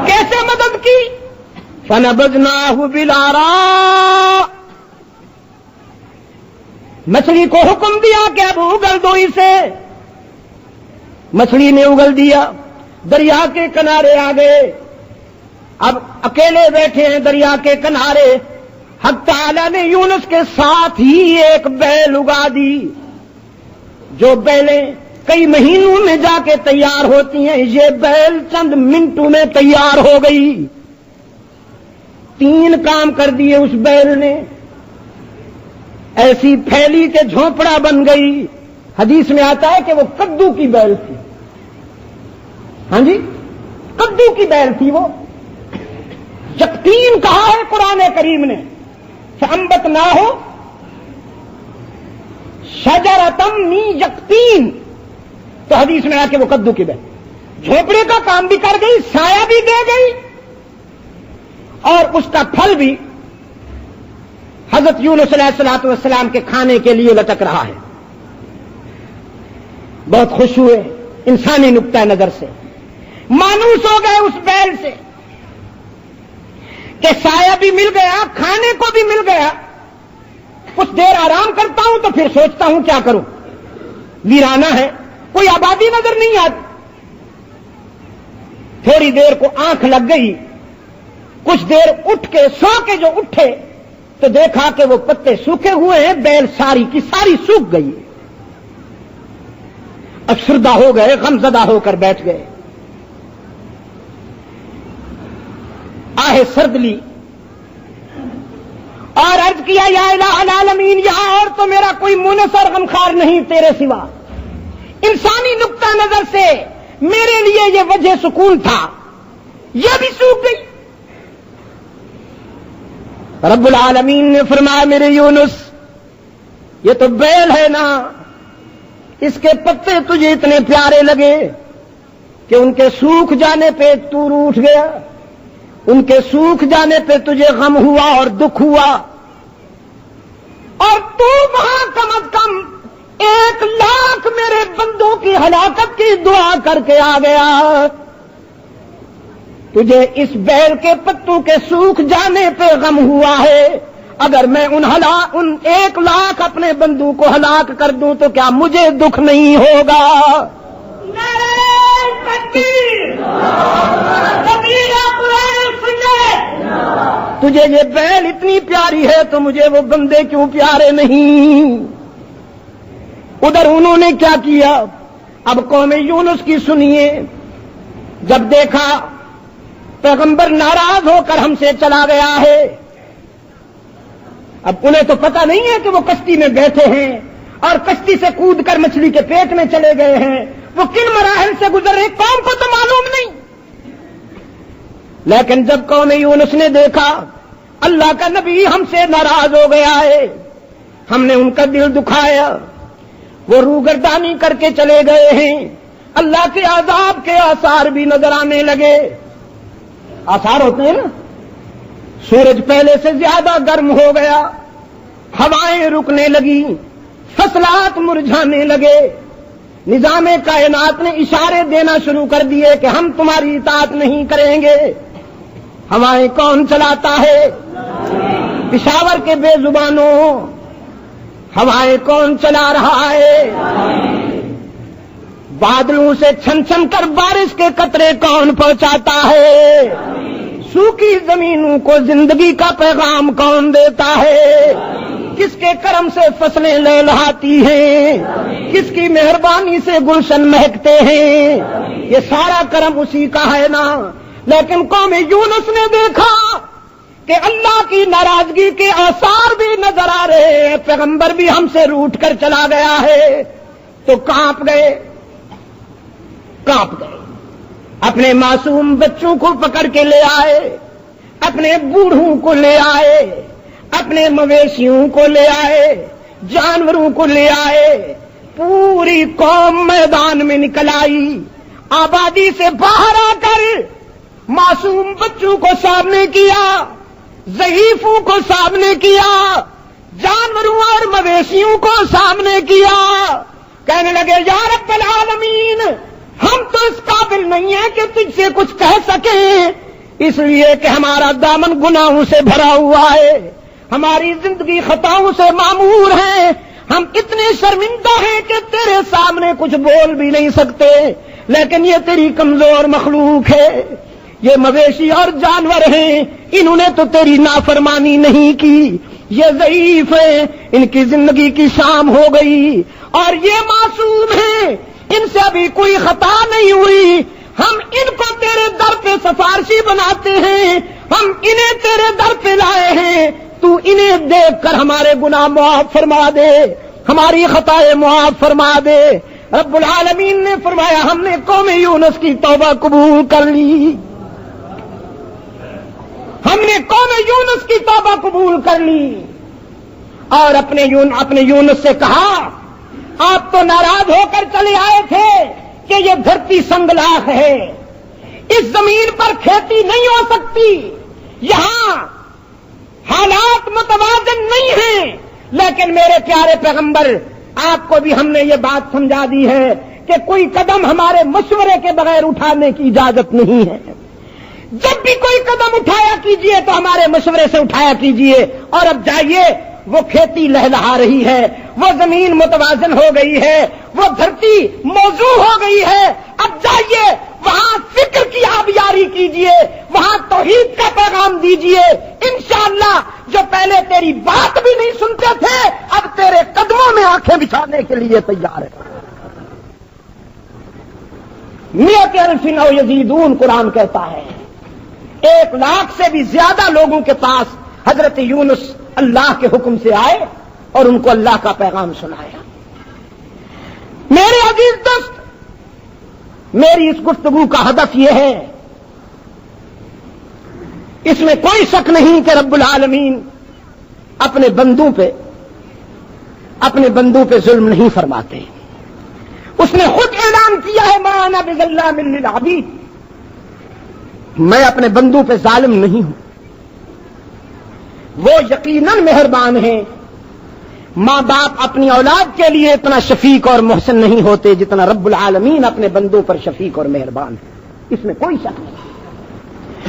کیسے مدد کی؟ فَنَبَذْنَاهُ بِالْعَرَاءِ، مچھلی کو حکم دیا کہ اب اگل دو اسے. مچھلی نے اگل دیا، دریا کے کنارے آ گئے، اب اکیلے بیٹھے ہیں دریا کے کنارے، حق تعالی نے یونس کے ساتھ ہی ایک بیل اگا دی، جو بیلیں کئی مہینوں میں جا کے تیار ہوتی ہیں، یہ بیل چند منٹوں میں تیار ہو گئی۔ 3 کام کر دیے اس بیل نے، ایسی پھیلی کہ جھونپڑا بن گئی۔ حدیث میں آتا ہے کہ وہ کدو کی بیل تھی، ہاں جی کدو کی بیل تھی وہ۔ یقین کہا ہے قرآن کریم نے، فَأَنبَتْ نہ ہو شجرۃ من یقطین، تو حدیث میں آ کے وہ کدو کی بیل جھونپڑے کا کام بھی کر گئی، سایہ بھی دے گئی، اور اس کا پھل بھی حضرت یونس علیہ الصلوۃ والسلام کے کھانے کے لیے لٹک رہا ہے۔ بہت خوش ہوئے، انسانی نقطہ نظر سے مانوس ہو گئے اس بیل سے کہ سایہ بھی مل گیا، کھانے کو بھی مل گیا۔ کچھ دیر آرام کرتا ہوں تو پھر سوچتا ہوں کیا کروں، ویرانہ ہے، کوئی آبادی نظر نہیں آتی۔ تھوڑی دیر کو آنکھ لگ گئی، کچھ دیر اٹھ کے سو کے جو اٹھے تو دیکھا کہ وہ پتے سوکھے ہوئے ہیں، بیل ساری کی ساری سوکھ گئی۔ افسردہ ہو گئے، غمزدہ ہو کر بیٹھ گئے، آہ سرد لی اور عرض کیا یا الہ العالمین، یہاں اور تو میرا کوئی منصر غمخار نہیں تیرے سوا، انسانی نقطہ نظر سے میرے لیے یہ وجہ سکون تھا، یہ بھی سوکھ گئی۔ رب العالمین نے فرمایا میرے یونس، یہ تو بیل ہے نا، اس کے پتے تجھے اتنے پیارے لگے کہ ان کے سوکھ جانے پہ تو روٹھ گیا، ان کے سوکھ جانے پہ تجھے غم ہوا اور دکھ ہوا، اور تو وہاں کم از کم 1,00,000 میرے بندوں کی ہلاکت کی دعا کر کے آ گیا، تجھے اس بیل کے پتوں کے سوکھ جانے پہ غم ہوا ہے۔ اگر میں ان 1,00,000 اپنے بندوں کو ہلاک کر دوں تو کیا مجھے دکھ نہیں ہوگا؟ تجھے یہ بیل اتنی پیاری ہے تو مجھے وہ بندے کیوں پیارے نہیں؟ ادھر انہوں نے کیا کیا؟ اب قوم یونس کی سنیے، جب دیکھا پیغمبر ناراض ہو کر ہم سے چلا گیا ہے، اب انہیں تو پتہ نہیں ہے کہ وہ کشتی میں بیٹھے ہیں اور کشتی سے کود کر مچھلی کے پیٹ میں چلے گئے ہیں، وہ کن مراحل سے گزر رہے قوم کو تو معلوم نہیں۔ لیکن جب قوم یونس نے دیکھا اللہ کا نبی ہم سے ناراض ہو گیا ہے، ہم نے ان کا دل دکھایا، وہ روگردانی کر کے چلے گئے ہیں، اللہ کے عذاب کے آثار بھی نظر آنے لگے۔ آثار ہوتے ہیں نا، سورج پہلے سے زیادہ گرم ہو گیا، ہوائیں رکنے لگی، فصلات مرجھانے لگے، نظام کائنات نے اشارے دینا شروع کر دیے کہ ہم تمہاری اطاعت نہیں کریں گے۔ ہوائیں کون چلاتا ہے؟ پشاور کے بے زبانوں، ہوائیں کون چلا رہا ہے؟ بادلوں سے چھن چھن کر بارش کے قطرے کون پہنچاتا ہے؟ سوکھی زمینوں کو زندگی کا پیغام کون دیتا ہے؟ کس کے کرم سے فصلیں لہلاتی ہیں؟ کس کی مہربانی سے گلشن مہکتے ہیں؟ یہ سارا کرم اسی کا ہے نا۔ لیکن قوم یونس نے دیکھا کہ اللہ کی ناراضگی کے آثار بھی نظر آ رہے ہیں، پیغمبر بھی ہم سے روٹ کر چلا گیا ہے، تو کانپ گئے، اپنے معصوم بچوں کو پکڑ کے لے آئے، اپنے بوڑھوں کو لے آئے، اپنے مویشیوں کو لے آئے، جانوروں کو لے آئے، پوری قوم میدان میں نکل آئی، آبادی سے باہر آ کر معصوم بچوں کو سامنے کیا، ضعیفوں کو سامنے کیا، جانوروں اور مویشیوں کو سامنے کیا، کہنے لگے یا رب العالمین، ہم تو اس قابل نہیں ہیں کہ تجھ سے کچھ کہہ سکیں، اس لیے کہ ہمارا دامن گناہوں سے بھرا ہوا ہے، ہماری زندگی خطاؤں سے معمور ہے، ہم اتنے شرمندہ ہیں کہ تیرے سامنے کچھ بول بھی نہیں سکتے، لیکن یہ تیری کمزور مخلوق ہے، یہ مویشی اور جانور ہیں، انہوں نے تو تیری نافرمانی نہیں کی، یہ ضعیف ہیں، ان کی زندگی کی شام ہو گئی، اور یہ معصوم ہیں، ان سے ابھی کوئی خطا نہیں ہوئی، ہم ان کو تیرے در پہ سفارشی بناتے ہیں، ہم انہیں تیرے در پہ لائے ہیں، تو انہیں دیکھ کر ہمارے گناہ معاف فرما دے، ہماری خطائیں معاف فرما دے۔ رب العالمین نے فرمایا ہم نے قوم یونس کی توبہ قبول کر لی، ہم نے قوم یونس کی توبہ قبول کر لی، اور اپنے یونس سے کہا آپ تو ناراض ہو کر چلے آئے تھے کہ یہ دھرتی سنگلاخ ہے، اس زمین پر کھیتی نہیں ہو سکتی، یہاں حالات متوازن نہیں ہیں، لیکن میرے پیارے پیغمبر آپ کو بھی ہم نے یہ بات سمجھا دی ہے کہ کوئی قدم ہمارے مشورے کے بغیر اٹھانے کی اجازت نہیں ہے، جب بھی کوئی قدم اٹھایا کیجئے تو ہمارے مشورے سے اٹھایا کیجئے، اور اب جائیے، وہ کھیتی لہلہا رہی ہے، وہ زمین متوازن ہو گئی ہے، وہ دھرتی موزوں ہو گئی ہے، اب جائیے وہاں فکر کی آبیاری کیجئے، وہاں توحید کا پیغام دیجئے، انشاءاللہ جو پہلے تیری بات بھی نہیں سنتے تھے اب تیرے قدموں میں آنکھیں بچھانے کے لیے تیار ہے۔ 100,000 او یزیدون قرآن کہتا ہے، 1,00,000 سے بھی زیادہ لوگوں کے پاس حضرت یونس اللہ کے حکم سے آئے اور ان کو اللہ کا پیغام سنایا۔ میرے عزیز دوست، میری اس گفتگو کا ہدف یہ ہے، اس میں کوئی شک نہیں کہ رب العالمین اپنے بندوں پہ ظلم نہیں فرماتے، اس نے خود اعلان کیا ہے ما انا بظلام للعبید، میں اپنے بندوں پہ ظالم نہیں ہوں، وہ یقیناً مہربان ہیں۔ ماں باپ اپنی اولاد کے لیے اتنا شفیق اور محسن نہیں ہوتے جتنا رب العالمین اپنے بندوں پر شفیق اور مہربان ہے، اس میں کوئی شک نہیں۔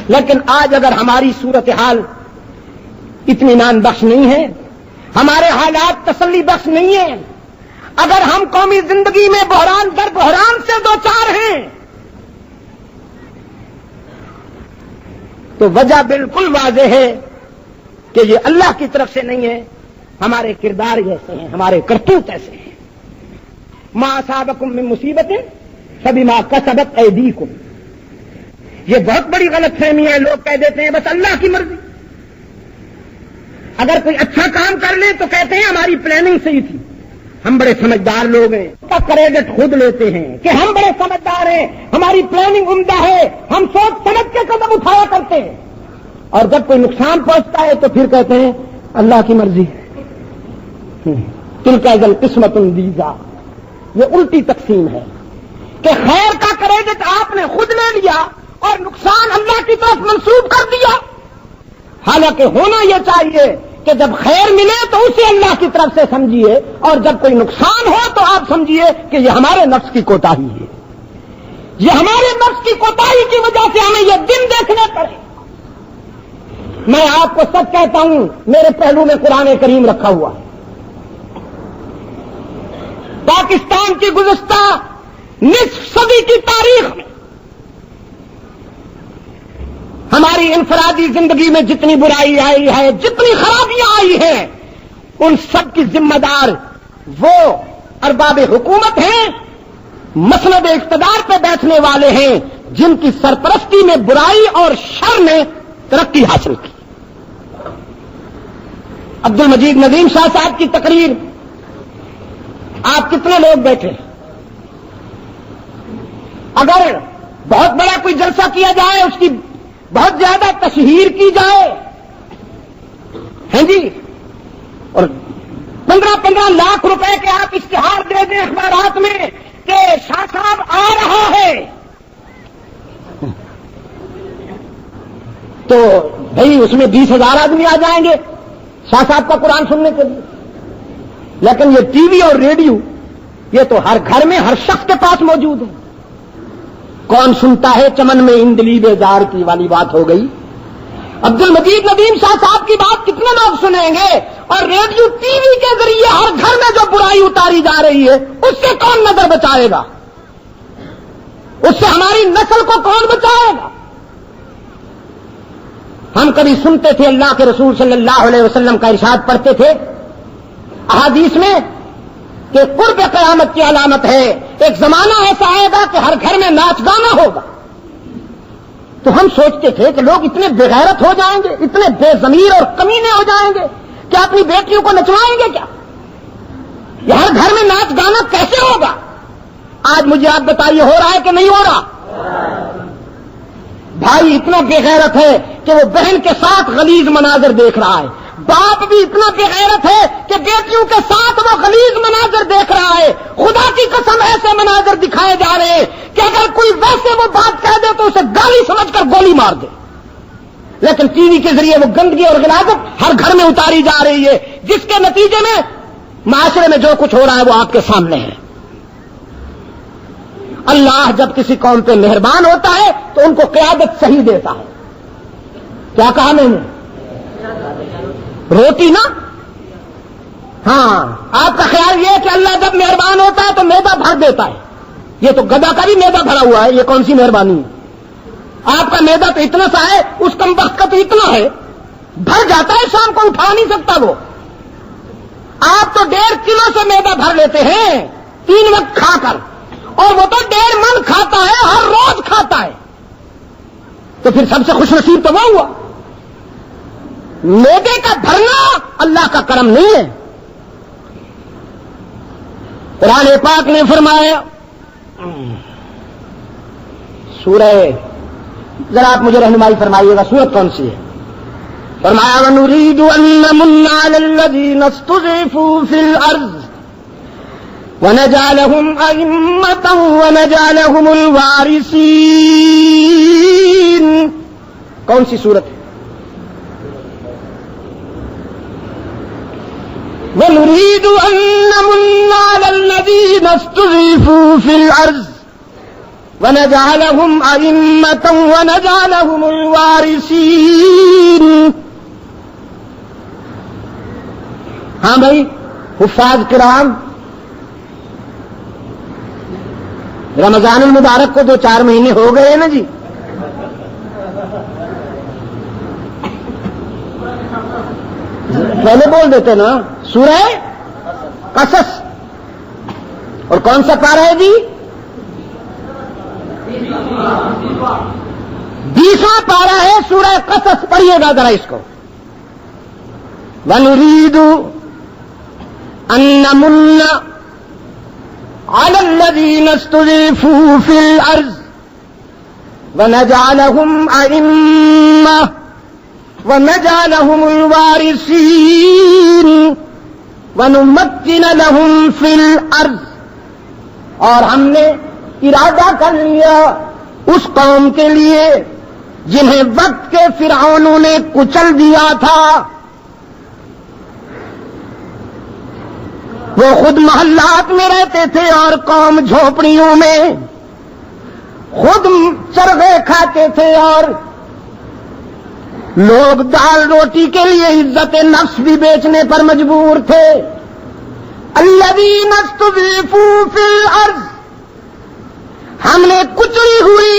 لیکن آج اگر ہماری صورتحال اطمینان بخش نہیں ہے، ہمارے حالات تسلی بخش نہیں ہیں، اگر ہم قومی زندگی میں بحران در بحران سے دوچار ہیں، تو وجہ بالکل واضح ہے کہ یہ اللہ کی طرف سے نہیں ہے، ہمارے کردار ایسے ہیں، ہمارے کرتوت ایسے ہیں۔ ما اصابکم من مصیبت فبما کسبت ایدیکم، یہ بہت بڑی غلط فہمی ہے، لوگ کہہ دیتے ہیں بس اللہ کی مرضی، اگر کوئی اچھا کام کر لے تو کہتے ہیں ہماری پلاننگ صحیح تھی، ہم بڑے سمجھدار لوگ ہیں، اس کا کریڈٹ خود لیتے ہیں کہ ہم بڑے سمجھدار ہیں، ہماری پلاننگ عمدہ ہے، ہم سوچ سمجھ کے قدم اٹھایا کرتے ہیں، اور جب کوئی نقصان پہنچتا ہے تو پھر کہتے ہیں اللہ کی مرضی۔ تلک القسمۃ الضیزیٰ، یہ الٹی تقسیم ہے کہ خیر کا کریڈٹ آپ نے خود لے لیا اور نقصان اللہ کی طرف منسوب کر دیا، حالانکہ ہونا یہ چاہیے کہ جب خیر ملے تو اسے اللہ کی طرف سے سمجھیے، اور جب کوئی نقصان ہو تو آپ سمجھیے کہ یہ ہمارے نفس کی کوتاہی ہے، یہ ہمارے نفس کی کوتاہی کی وجہ سے ہمیں یہ دن دیکھنے پڑے۔ میں آپ کو سچ کہتا ہوں، میرے پہلو میں قرآن کریم رکھا ہوا ہے، پاکستان کی گزشتہ نصف صدی کی تاریخ میں ہماری انفرادی زندگی میں جتنی برائی آئی ہے، جتنی خرابیاں آئی ہیں، ان سب کی ذمہ دار وہ ارباب حکومت ہیں، مسند اقتدار پہ بیٹھنے والے ہیں، جن کی سرپرستی میں برائی اور شر نے ترقی حاصل کی۔ عبد المجید ندیم شاہ صاحب کی تقریر، آپ کتنے لوگ بیٹھے، اگر بہت بڑا کوئی جلسہ کیا جائے، اس کی بہت زیادہ تشہیر کی جائے، ہیں جی، اور 15 لاکھ روپے کے آپ اشتہار دے دیں اخبارات میں کہ شاہ صاحب آ رہا ہے، تو بھائی اس میں 20,000 آدمی آ جائیں گے شاہ صاحب کا قرآن سننے کے لیے۔ لیکن یہ ٹی وی اور ریڈیو یہ تو ہر گھر میں ہر شخص کے پاس موجود ہے، کون سنتا ہے چمن میں اندلی بیزار کی والی بات ہو گئی۔ عبد المجید ندیم شاہ صاحب کی بات کتنے لوگ سنیں گے؟ اور ریڈیو ٹی وی کے ذریعے ہر گھر میں جو برائی اتاری جا رہی ہے اس سے کون نظر بچائے گا؟ اس سے ہماری نسل کو کون بچائے گا؟ ہم کبھی سنتے تھے اللہ کے رسول صلی اللہ علیہ وسلم کا ارشاد پڑھتے تھے احادیث میں کہ قرب قیامت کی علامت ہے، ایک زمانہ ایسا آئے گا کہ ہر گھر میں ناچ گانا ہوگا۔ تو ہم سوچتے تھے کہ لوگ اتنے بے غیرت ہو جائیں گے، اتنے بے ضمیر اور کمینے ہو جائیں گے کہ اپنی بیٹیوں کو نچوائیں گے کیا؟ یہ ہر گھر میں ناچ گانا کیسے ہوگا؟ آج مجھے آپ بتائیے ہو رہا ہے کہ نہیں ہو رہا؟ بھائی اتنا بے غیرت ہے کہ وہ بہن کے ساتھ غلیظ مناظر دیکھ رہا ہے، باپ بھی اتنا بے غیرت ہے کہ بیٹیوں کے ساتھ وہ غلیظ مناظر دیکھ رہا ہے۔ خدا کی قسم ایسے مناظر دکھائے جا رہے ہیں کہ اگر کوئی ویسے وہ بات کہہ دے تو اسے گالی سمجھ کر گولی مار دے، لیکن ٹی وی کے ذریعے وہ گندگی اور غلاظت ہر گھر میں اتاری جا رہی ہے، جس کے نتیجے میں معاشرے میں جو کچھ ہو رہا ہے وہ آپ کے سامنے ہے۔ اللہ جب کسی قوم پہ مہربان ہوتا ہے تو ان کو قیادت صحیح دیتا ہے۔ کیا کہا میں نے؟ روٹی نا؟ ہاں، آپ کا خیال یہ ہے کہ اللہ جب مہربان ہوتا ہے تو میدا بھر دیتا ہے۔ یہ تو گدھا کا بھی میدا بھرا ہوا ہے، یہ کون سی مہربانی ہے؟ آپ کا میدا تو اتنا سا ہے، اس کمبخت کا تو اتنا ہے، بھر جاتا ہے، شام کو اٹھا نہیں سکتا وہ۔ آپ تو 1.5 کلو سے میدا بھر لیتے ہیں 3 وقت کھا کر، اور وہ تو 1.5 من کھاتا ہے، ہر روز کھاتا ہے۔ تو پھر سب سے خوش نصیب تو وہ ہوا۔ میدے کا بھرنا اللہ کا کرم نہیں ہے۔ قرآن پاک نے فرمایا، سورہ، ذرا آپ مجھے رہنمائی فرمائیے گا سورت کون سی ہے؟ فرمایا وَنُرِيدُ أَن نَّمُنَّ عَلَى الَّذِينَ اسْتُضْعِفُوا فِي الْأَرْضِ وَنَجْعَلَهُمْ أَئِمَّةً وَنَجْعَلَهُمُ الْوَارِثِينَ۔ کون سی سورت ہے؟ وَنُرِيدُ أَن نَّمُنَّ عَلَى الَّذِينَ اسْتُضْعِفُوا فِي الْأَرْضِ وَنَجْعَلَهُمْ أَئِمَّةً وَنَجْعَلَهُمُ الْوَارِثِينَ۔ ہاں بھائی حفاظ کرام، رمضان المبارک کو 2-4 مہینے ہو گئے نا جی، پہلے بول دیتے نا، سورہ قصص، اور کون سا پارہ ہے جی؟ 20واں پارہ ہے سورہ قصص، پڑھیے گا ذرا اس کو۔ وَنُرِيدُ أَن نَّمُنَّ عَلَى الَّذِينَ اسْتُضْعِفُوا فِي الْأَرْضِ وَنَجْعَلَهُمْ أَئِمَّةً وَنَجْعَلَهُمُ الْوَارِثِينَ وَنُمَكِّنَ لَهُمْ فِي الْأَرْضِ، اور ہم نے ارادہ کر لیا اس قوم کے لیے جنہیں وقت کے فرعونوں نے کچل دیا تھا۔ وہ خود محلات میں رہتے تھے اور قوم جھوپڑیوں میں، خود چرغے کھاتے تھے اور لوگ دال روٹی کے لیے عزت نفس بھی بیچنے پر مجبور تھے۔ الذین استضعفوا فی الارض، ہم نے کچلی ہوئی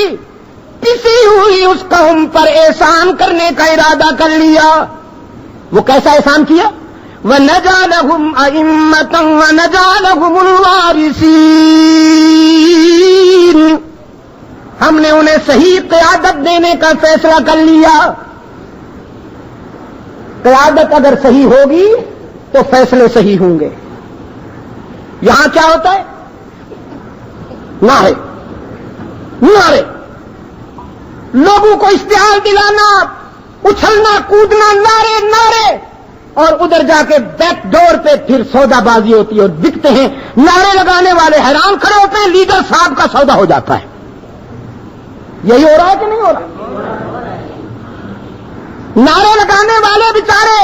پسی ہوئی اس قوم پر احسان کرنے کا ارادہ کر لیا۔ وہ کیسا احسان کیا؟ وَنَجْعَلَهُمْ أَئِمَّةً وَنَجْعَلَهُمُ الْوَارِثِينَ، ہم نے انہیں صحیح قیادت دینے کا فیصلہ کر لیا۔ قیادت اگر صحیح ہوگی تو فیصلے صحیح ہوں گے۔ یہاں کیا ہوتا ہے؟ نعرے لوگوں کو اشتعال دلانا، اچھلنا کودنا، نعرے، اور ادھر جا کے بیک ڈور پہ پھر سودا بازی ہوتی ہے اور بکتے ہیں۔ نعرے لگانے والے حیران کھڑے ہوتے ہیں، لیڈر صاحب کا سودا ہو جاتا ہے۔ یہی ہو رہا ہے کہ نہیں ہو رہا؟ نعرے لگانے والے بیچارے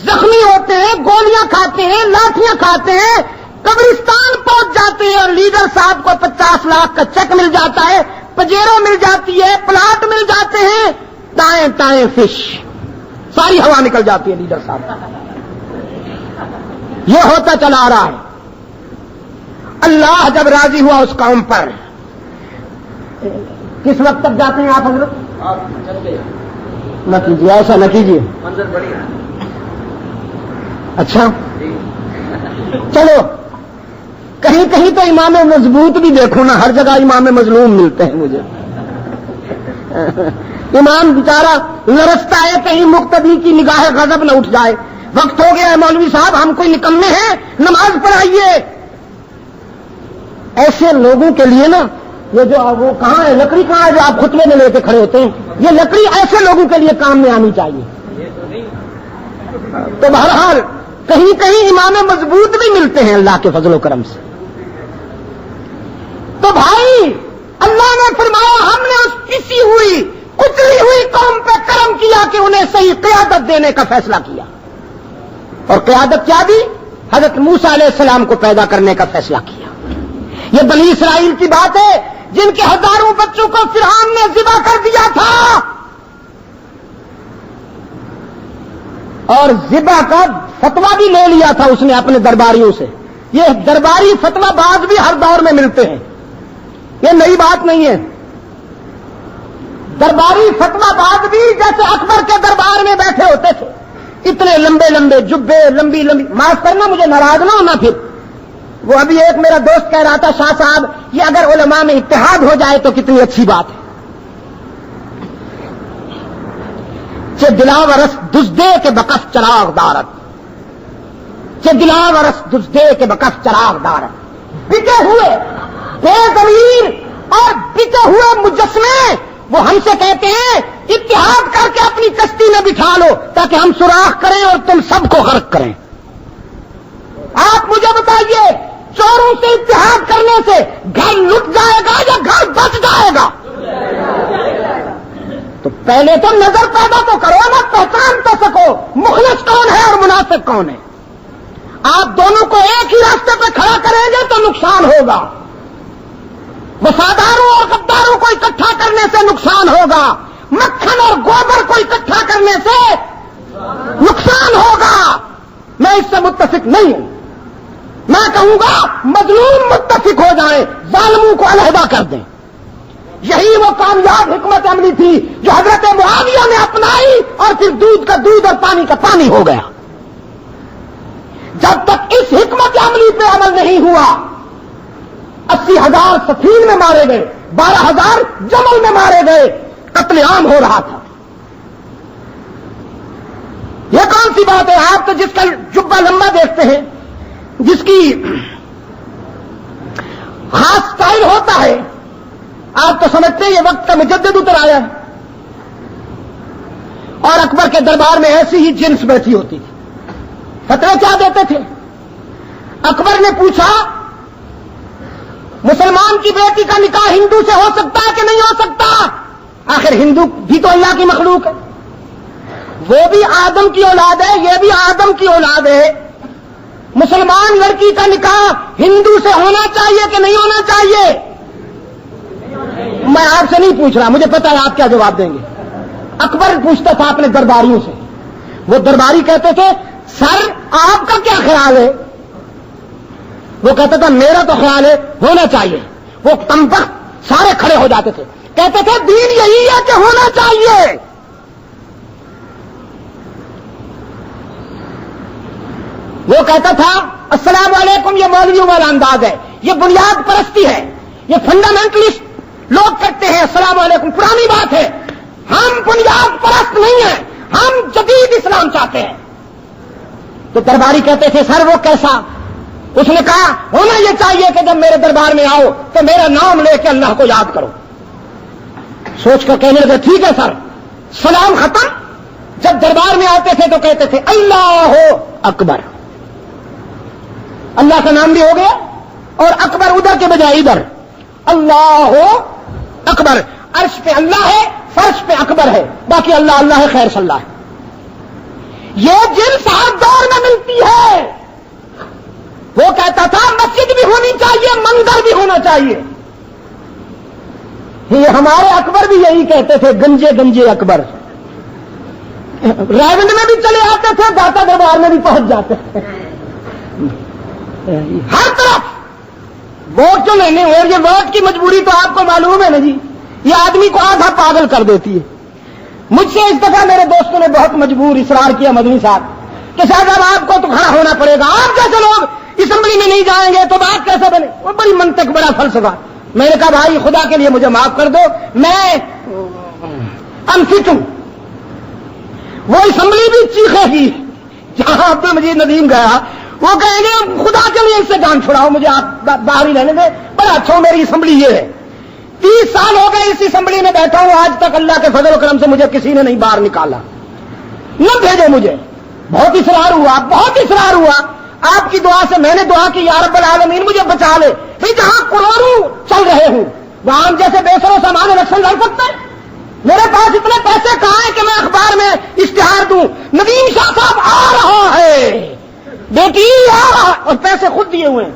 زخمی ہوتے ہیں، گولیاں کھاتے ہیں، لاٹھیاں کھاتے ہیں، قبرستان پہنچ جاتے ہیں، اور لیڈر صاحب کو 50 لاکھ کا چیک مل جاتا ہے، پجیرو مل جاتی ہے، پلاٹ مل جاتے ہیں، تائیں تائیں فش، ساری ہوا نکل جاتی ہے لیڈر صاحب. یہ ہوتا چلا آ رہا ہے. اللہ جب راضی ہوا اس قوم پر، کس وقت تک جاتے ہیں آپ حضرت؟ نہ کیجیے ایسا، نہ کیجیے. اچھا چلو، کہیں کہیں تو امام مضبوط بھی دیکھو نا، ہر جگہ امام مظلوم ملتے ہیں مجھے. امام بیچارہ لرزتا ہے کہیں مقتدی کی نگاہ غضب نہ اٹھ جائے. وقت ہو گیا ہے مولوی صاحب، ہم کوئی نکمے ہیں، نماز پڑھائیے. ایسے لوگوں کے لیے نا یہ جو وہ کہاں ہے لکڑی، کہاں ہے جو آپ خطبے میں لے کے کھڑے ہوتے ہیں، یہ لکڑی ایسے لوگوں کے لیے کام میں آنی چاہیے. تو بہرحال کہیں کہیں امام مضبوط بھی ملتے ہیں اللہ کے فضل و کرم سے. تو بھائی اللہ نے فرمایا ہم نے اس کسی ہوئی کچلی ہوئی قوم پہ کرم کیا کہ انہیں صحیح قیادت دینے کا فیصلہ کیا. اور قیادت کیا دی؟ حضرت موسیٰ علیہ السلام کو پیدا کرنے کا فیصلہ کیا. یہ بنی اسرائیل کی بات ہے جن کے ہزاروں بچوں کو فرعون نے ذبح کر دیا تھا، اور ذبح کا فتویٰ بھی لے لیا تھا اس نے اپنے درباریوں سے. یہ درباری فتویٰ باز بھی ہر دور میں ملتے ہیں، یہ نئی بات نہیں ہے. درباری فتویٰ باز بھی جیسے اکبر کے دربار میں بیٹھے ہوتے تھے، اتنے لمبے لمبے جبے، لمبی لمبی، معاف کرنا مجھے ناراض نہ ہونا. پھر وہ ابھی ایک میرا دوست کہہ رہا تھا شاہ صاحب یہ اگر علماء میں اتحاد ہو جائے تو کتنی اچھی بات ہے. چه دلاورس دزدے کے بکف چراغ دارت، چه دلاورس دزدے کے بکف چراغ دارت. بکے ہوئے بے ضمیر اور بکے ہوئے مجسمے وہ ہم سے کہتے ہیں اتحاد کر کے اپنی کشتی میں بٹھا لو تاکہ ہم سوراخ کریں اور تم سب کو غرق کریں. آپ مجھے بتائیے چوروں سے اتحاد کرنے سے گھر لٹ جائے گا یا گھر بچ جائے گا؟ تو پہلے تو نظر پیدا تو کرو نا، پہچان تو سکو مخلص کون ہے اور منافق کون ہے. آپ دونوں کو ایک ہی راستے پہ کھڑا کریں گے تو نقصان ہوگا. وفاداروں اور غداروں کو اکٹھا کرنے سے نقصان ہوگا، مکھن اور گوبر کو اکٹھا کرنے سے نقصان ہوگا. میں اس سے متفق نہیں ہوں. میں کہوں گا مظلوم متفق ہو جائیں، ظالموں کو علیحدہ کر دیں. یہی وہ کامیاب حکمت عملی تھی جو حضرت معاویہ نے اپنائی اور پھر دودھ کا دودھ اور پانی کا پانی ہو گیا. جب تک اس حکمت عملی پہ عمل نہیں ہوا 80,000 سفین میں مارے گئے، 12,000 جمل میں مارے گئے، قتل عام ہو رہا تھا. یہ کون سی بات ہے؟ آپ تو جس کا جبہ لمبا دیکھتے ہیں، جس کی خاص سٹائل ہوتا ہے، آپ تو سمجھتے ہیں یہ وقت کا مجدد اتر آیا ہے. اور اکبر کے دربار میں ایسی ہی جنس بیٹھی ہوتی تھی. فتوے کیا دیتے تھے؟ اکبر نے پوچھا مسلمان کی بیٹی کا نکاح ہندو سے ہو سکتا ہے کہ نہیں ہو سکتا؟ آخر ہندو بھی تو اللہ کی مخلوق ہے، وہ بھی آدم کی اولاد ہے، یہ بھی آدم کی اولاد ہے. مسلمان لڑکی کا نکاح ہندو سے ہونا چاہیے کہ نہیں ہونا چاہیے؟ میں آپ سے نہیں پوچھ رہا، مجھے پتا ہے آپ کیا جواب دیں گے. اکبر پوچھتا تھا اپنے درباریوں سے. وہ درباری کہتے تھے سر آپ کا کیا خیال ہے؟ وہ کہتا تھا میرا تو خیال ہے ہونا چاہیے. وہ کمبخت سارے کھڑے ہو جاتے تھے، کہتے تھے دین یہی ہے کہ ہونا چاہیے. وہ کہتا تھا السلام علیکم، یہ مولویوں والا انداز ہے، یہ بنیاد پرستی ہے، یہ فنڈامنٹلسٹ لوگ کرتے ہیں. السلام علیکم پرانی بات ہے، ہم بنیاد پرست نہیں ہیں، ہم جدید اسلام چاہتے ہیں. تو درباری کہتے تھے سر وہ کیسا؟ اس نے کہا ہونا یہ چاہیے کہ جب میرے دربار میں آؤ تو میرا نام لے کے اللہ کو یاد کرو. سوچ کر کہنے لگے ٹھیک ہے سر. سلام ختم. جب دربار میں آتے تھے تو کہتے تھے اللہ اکبر. اللہ کا نام بھی ہو گیا اور اکبر ادھر کے بجائے ادھر. اللہ اکبر. عرش پہ اللہ ہے، فرش پہ اکبر ہے، باقی اللہ اللہ ہے، خیر صلی اللہ ہے. یہ جنس ہر دور میں ملتی ہے. وہ کہتا تھا مسجد بھی ہونی چاہیے، منظر بھی ہونا چاہیے. یہ ہمارے اکبر بھی یہی کہتے تھے، گنجے گنجے اکبر. رائے میں بھی چلے آتے تھے, داتا دربار میں بھی پہنچ جاتے تھے. ہر طرف ووٹ جو لینے ہوئے, یہ ووٹ کی مجبوری تو آپ کو معلوم ہے نا جی, یہ آدمی کو آدھا پاگل کر دیتی ہے. مجھ سے اس دفعہ میرے دوستوں نے بہت مجبور اصرار کیا مدنی صاحب کہ صاحب آپ کو تو کھڑا ہونا پڑے گا, آپ جیسے لوگ اسمبلی میں نہیں جائیں گے تو بات کیسے بنے. وہ بڑی منطق, بڑا فلسفہ. میں نے کہا بھائی خدا کے لیے مجھے معاف کر دو, میں انفٹ ہوں. وہ اسمبلی بھی چیخے گی جہاں عبد المجید ندیم گیا, وہ کہیں گے خدا کے لیے اس سے جان چھڑاؤ, مجھے آپ باہر ہی رہنے دیں, بڑا اچھا میری اسمبلی یہ ہے. 30 سال ہو گئے اس اسمبلی میں بیٹھا ہوں, آج تک اللہ کے فضل و کرم سے مجھے کسی نے نہیں باہر نکالا, نہ بھیجے مجھے. بہت اصرار ہوا, بہت اصرار ہوا. آپ کی دعا سے میں نے دعا کی, یا رب العالمین مجھے بچا لے. بھائی جہاں کروڑوں چل رہے ہوں وہاں ہم جیسے بے سر و سامان الیکشن لڑ سکتے ہیں؟ میرے پاس اتنے پیسے کہاں ہیں کہ میں اخبار میں اشتہار دوں ندیم شاہ صاحب آ رہا ہے, بیٹی آ رہا, اور پیسے خود دیے ہوئے ہیں.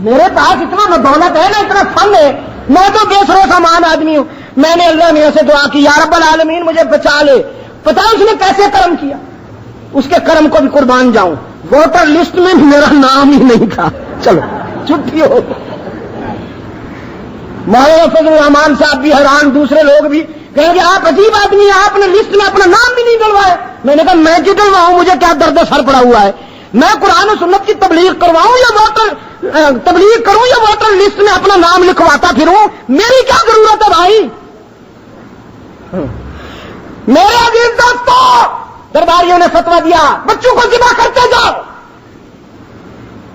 میرے پاس اتنا دولت ہے نا, اتنا فن ہے, میں تو بے سر و سامان آدمی ہوں. میں نے اللہ میاں سے دعا کی, یا رب العالمین مجھے بچا لے. پتا اس نے کیسے کرم کیا, اس کے کرم کو بھی قربان جاؤں. ووٹر لسٹ میں میرا نام ہی نہیں تھا. چلو چھٹی ہو. مولانا فضل الرحمان صاحب بھی حیران, دوسرے لوگ بھی کہیں گے آپ عجیب آدمی ہیں, آپ نے لسٹ میں اپنا نام بھی نہیں ڈلوایا. میں نے کہا میں کیوں ڈلواؤں, مجھے کیا درد سر پڑا ہوا ہے. میں قرآن و سنت کی تبلیغ کرواؤں یا ووٹر تبلیغ کروں یا ووٹر لسٹ میں اپنا نام لکھواتا پھروں, میری کیا ضرورت ہے بھائی. میرے عزیز دوستو, درباریوں نے فتویٰ دیا بچوں کو ذبح کرتے جاؤ.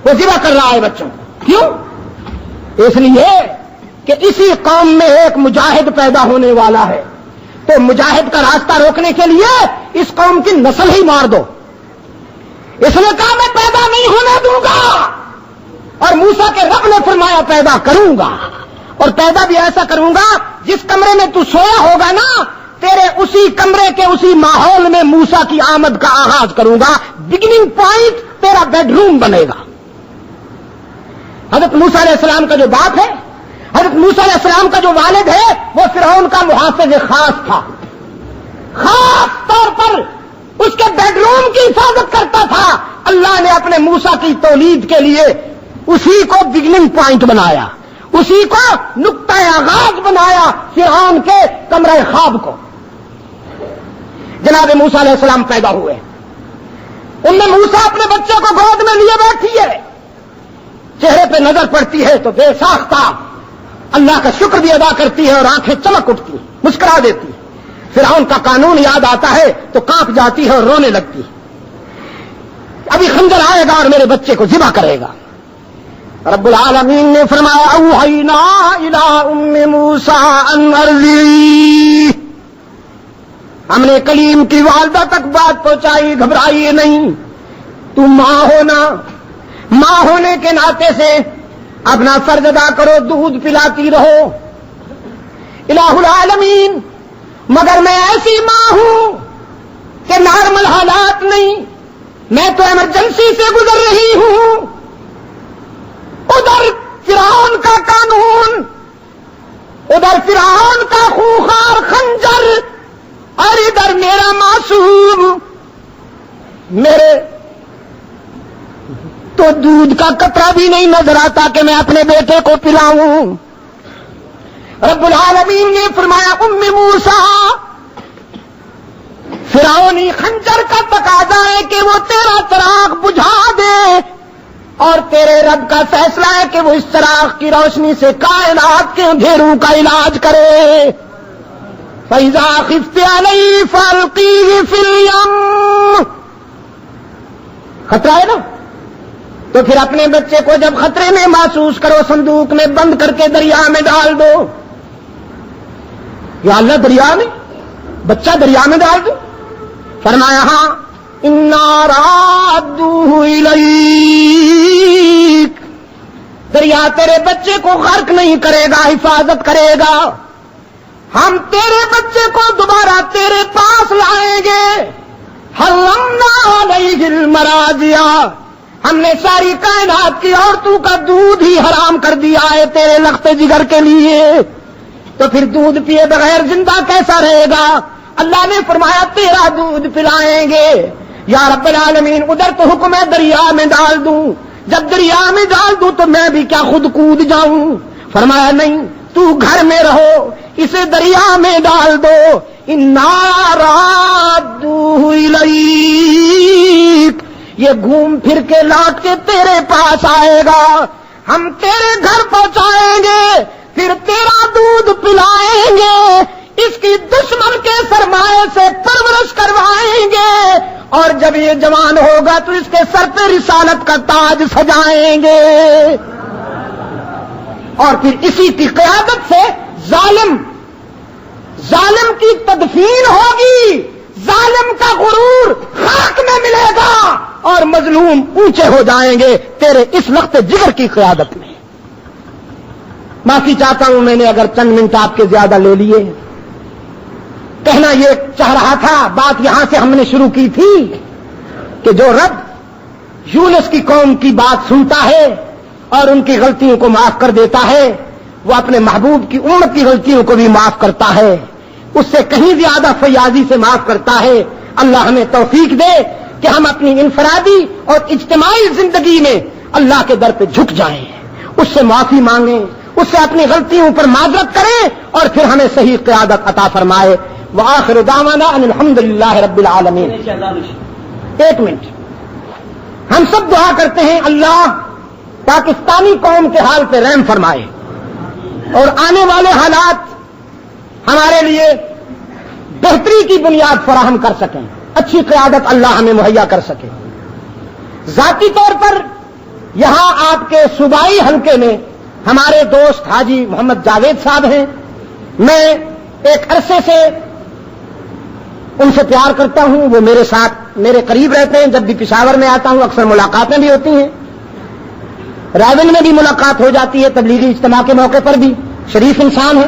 وہ ذبح کر رہا ہے بچوں, کیوں؟ اس لیے کہ اسی قوم میں ایک مجاہد پیدا ہونے والا ہے, تو مجاہد کا راستہ روکنے کے لیے اس قوم کی نسل ہی مار دو. اس نے کہا میں پیدا نہیں ہونے دوں گا, اور موسیٰ کے رب نے فرمایا پیدا کروں گا, اور پیدا بھی ایسا کروں گا جس کمرے میں تو سویا ہوگا نا, تیرے اسی کمرے کے اسی ماحول میں موسیٰ کی آمد کا آغاز کروں گا. بگننگ پوائنٹ تیرا بیڈ روم بنے گا. حضرت موسیٰ علیہ السلام کا جو باپ ہے, حضرت موسیٰ علیہ السلام کا جو والد ہے, وہ فرعون کا محافظ خاص تھا. خاص طور پر اس کے بیڈ روم کی حفاظت کرتا تھا. اللہ نے اپنے موسیٰ کی تولید کے لیے اسی کو بگننگ پوائنٹ بنایا, اسی کو نقطہ آغاز بنایا, فرعون کے کمرہ خواب کو. جناب موسیٰ علیہ السلام پیدا ہوئے, ان میں موسیٰ اپنے بچے کو گود میں لیے بیٹھی ہے, چہرے پہ نظر پڑتی ہے تو بے ساختہ اللہ کا شکر بھی ادا کرتی ہے, اور آنکھیں چمک اٹھتی, مسکرا دیتی. فرعون کا قانون یاد آتا ہے تو کانپ جاتی ہے اور رونے لگتی ہے. ابھی خنجر آئے گا اور میرے بچے کو ذبح کرے گا. رب العالمین نے فرمایا اوحینا الی ام موسیٰ ان ارضعیہ, ہم نے کلیم کی والدہ تک بات پہنچائی, گھبرائیے نہیں. تم ماں ہونا, ماں ہونے کے ناطے سے اپنا فرض ادا کرو, دودھ پلاتی رہو. الہ العالمین, مگر میں ایسی ماں ہوں کہ نارمل حالات نہیں, میں تو ایمرجنسی سے گزر رہی ہوں. ادھر فرعون کا قانون, ادھر فرعون کا خوخار خنجر, اور ادھر میرا معصوم, میرے تو دودھ کا قطرہ بھی نہیں نظر آتا کہ میں اپنے بیٹے کو پلاؤں. رب العالمین نے فرمایا ام موسیٰ, فرعونی خنجر کا تقاضا ہے کہ وہ تیرا چراغ بجھا دے, اور تیرے رب کا فیصلہ ہے کہ وہ اس چراغ کی روشنی سے کائنات کے اندھیروں کا علاج کرے. فَإِذَا خِفْتِ عَلَيْهِ فَأَلْقِيهِ فِي الْيَمِّ, خطرہ ہے نا, تو پھر اپنے بچے کو جب خطرے میں محسوس کرو صندوق میں بند کر کے دریا میں ڈال دو. یا اللہ دریا میں, بچہ دریا میں ڈال دو. فرمایا ہاں اِنَّا رَادُّوهُ إِلَيْكَ, دریا تیرے بچے کو غرق نہیں کرے گا, حفاظت کرے گا. ہم تیرے بچے کو دوبارہ تیرے پاس لائیں گے. حرمنا علیہ المراضع, ہم نے ساری کائنات کی عورتوں کا دودھ ہی حرام کر دیا ہے تیرے لخت جگر کے لیے. تو پھر دودھ پیے بغیر زندہ کیسا رہے گا؟ اللہ نے فرمایا تیرا دودھ پلائیں گے. یا رب العالمین ادھر تو حکم ہے دریا میں ڈال دوں, جب دریا میں ڈال دوں تو میں بھی کیا خود کود جاؤں؟ فرمایا نہیں, تو گھر میں رہو, اسے دریا میں ڈال دو. انا رادوہ الیک, یہ گھوم پھر کے لوٹ کے تیرے پاس آئے گا, ہم تیرے گھر پہنچائیں گے, پھر تیرا دودھ پلائیں گے, اس کی دشمن کے سرمایے سے پرورش کروائیں گے, اور جب یہ جوان ہوگا تو اس کے سر پہ رسالت کا تاج سجائیں گے, اور پھر اسی کی قیادت سے ظالم کی تدفین ہوگی, ظالم کا غرور خاک میں ملے گا, اور مظلوم اونچے ہو جائیں گے تیرے اس لخت جگر کی قیادت میں. معافی چاہتا ہوں, میں نے اگر چند منٹ آپ کے زیادہ لے لیے. کہنا یہ چاہ رہا تھا, بات یہاں سے ہم نے شروع کی تھی کہ جو رب یونس کی قوم کی بات سنتا ہے اور ان کی غلطیوں کو معاف کر دیتا ہے, وہ اپنے محبوب کی امت کی غلطیوں کو بھی معاف کرتا ہے, اس سے کہیں زیادہ فیاضی سے معاف کرتا ہے. اللہ ہمیں توفیق دے کہ ہم اپنی انفرادی اور اجتماعی زندگی میں اللہ کے در پہ جھک جائیں, اس سے معافی مانگیں, اس سے اپنی غلطیوں پر معذرت کریں, اور پھر ہمیں صحیح قیادت عطا فرمائے. وآخر دعوانا ان الحمدللہ رب العالمین. ایک منٹ, ہم سب دعا کرتے ہیں اللہ پاکستانی قوم کے حال پہ رحم فرمائے, اور آنے والے حالات ہمارے لیے بہتری کی بنیاد فراہم کر سکیں, اچھی قیادت اللہ ہمیں مہیا کر سکے. ذاتی طور پر یہاں آپ کے صوبائی حلقے میں ہمارے دوست حاجی محمد جاوید صاحب ہیں. میں ایک عرصے سے ان سے پیار کرتا ہوں, وہ میرے ساتھ میرے قریب رہتے ہیں. جب بھی پشاور میں آتا ہوں اکثر ملاقاتیں بھی ہوتی ہیں, راون میں بھی ملاقات ہو جاتی ہے, تبلیغی اجتماع کے موقع پر بھی. شریف انسان ہے.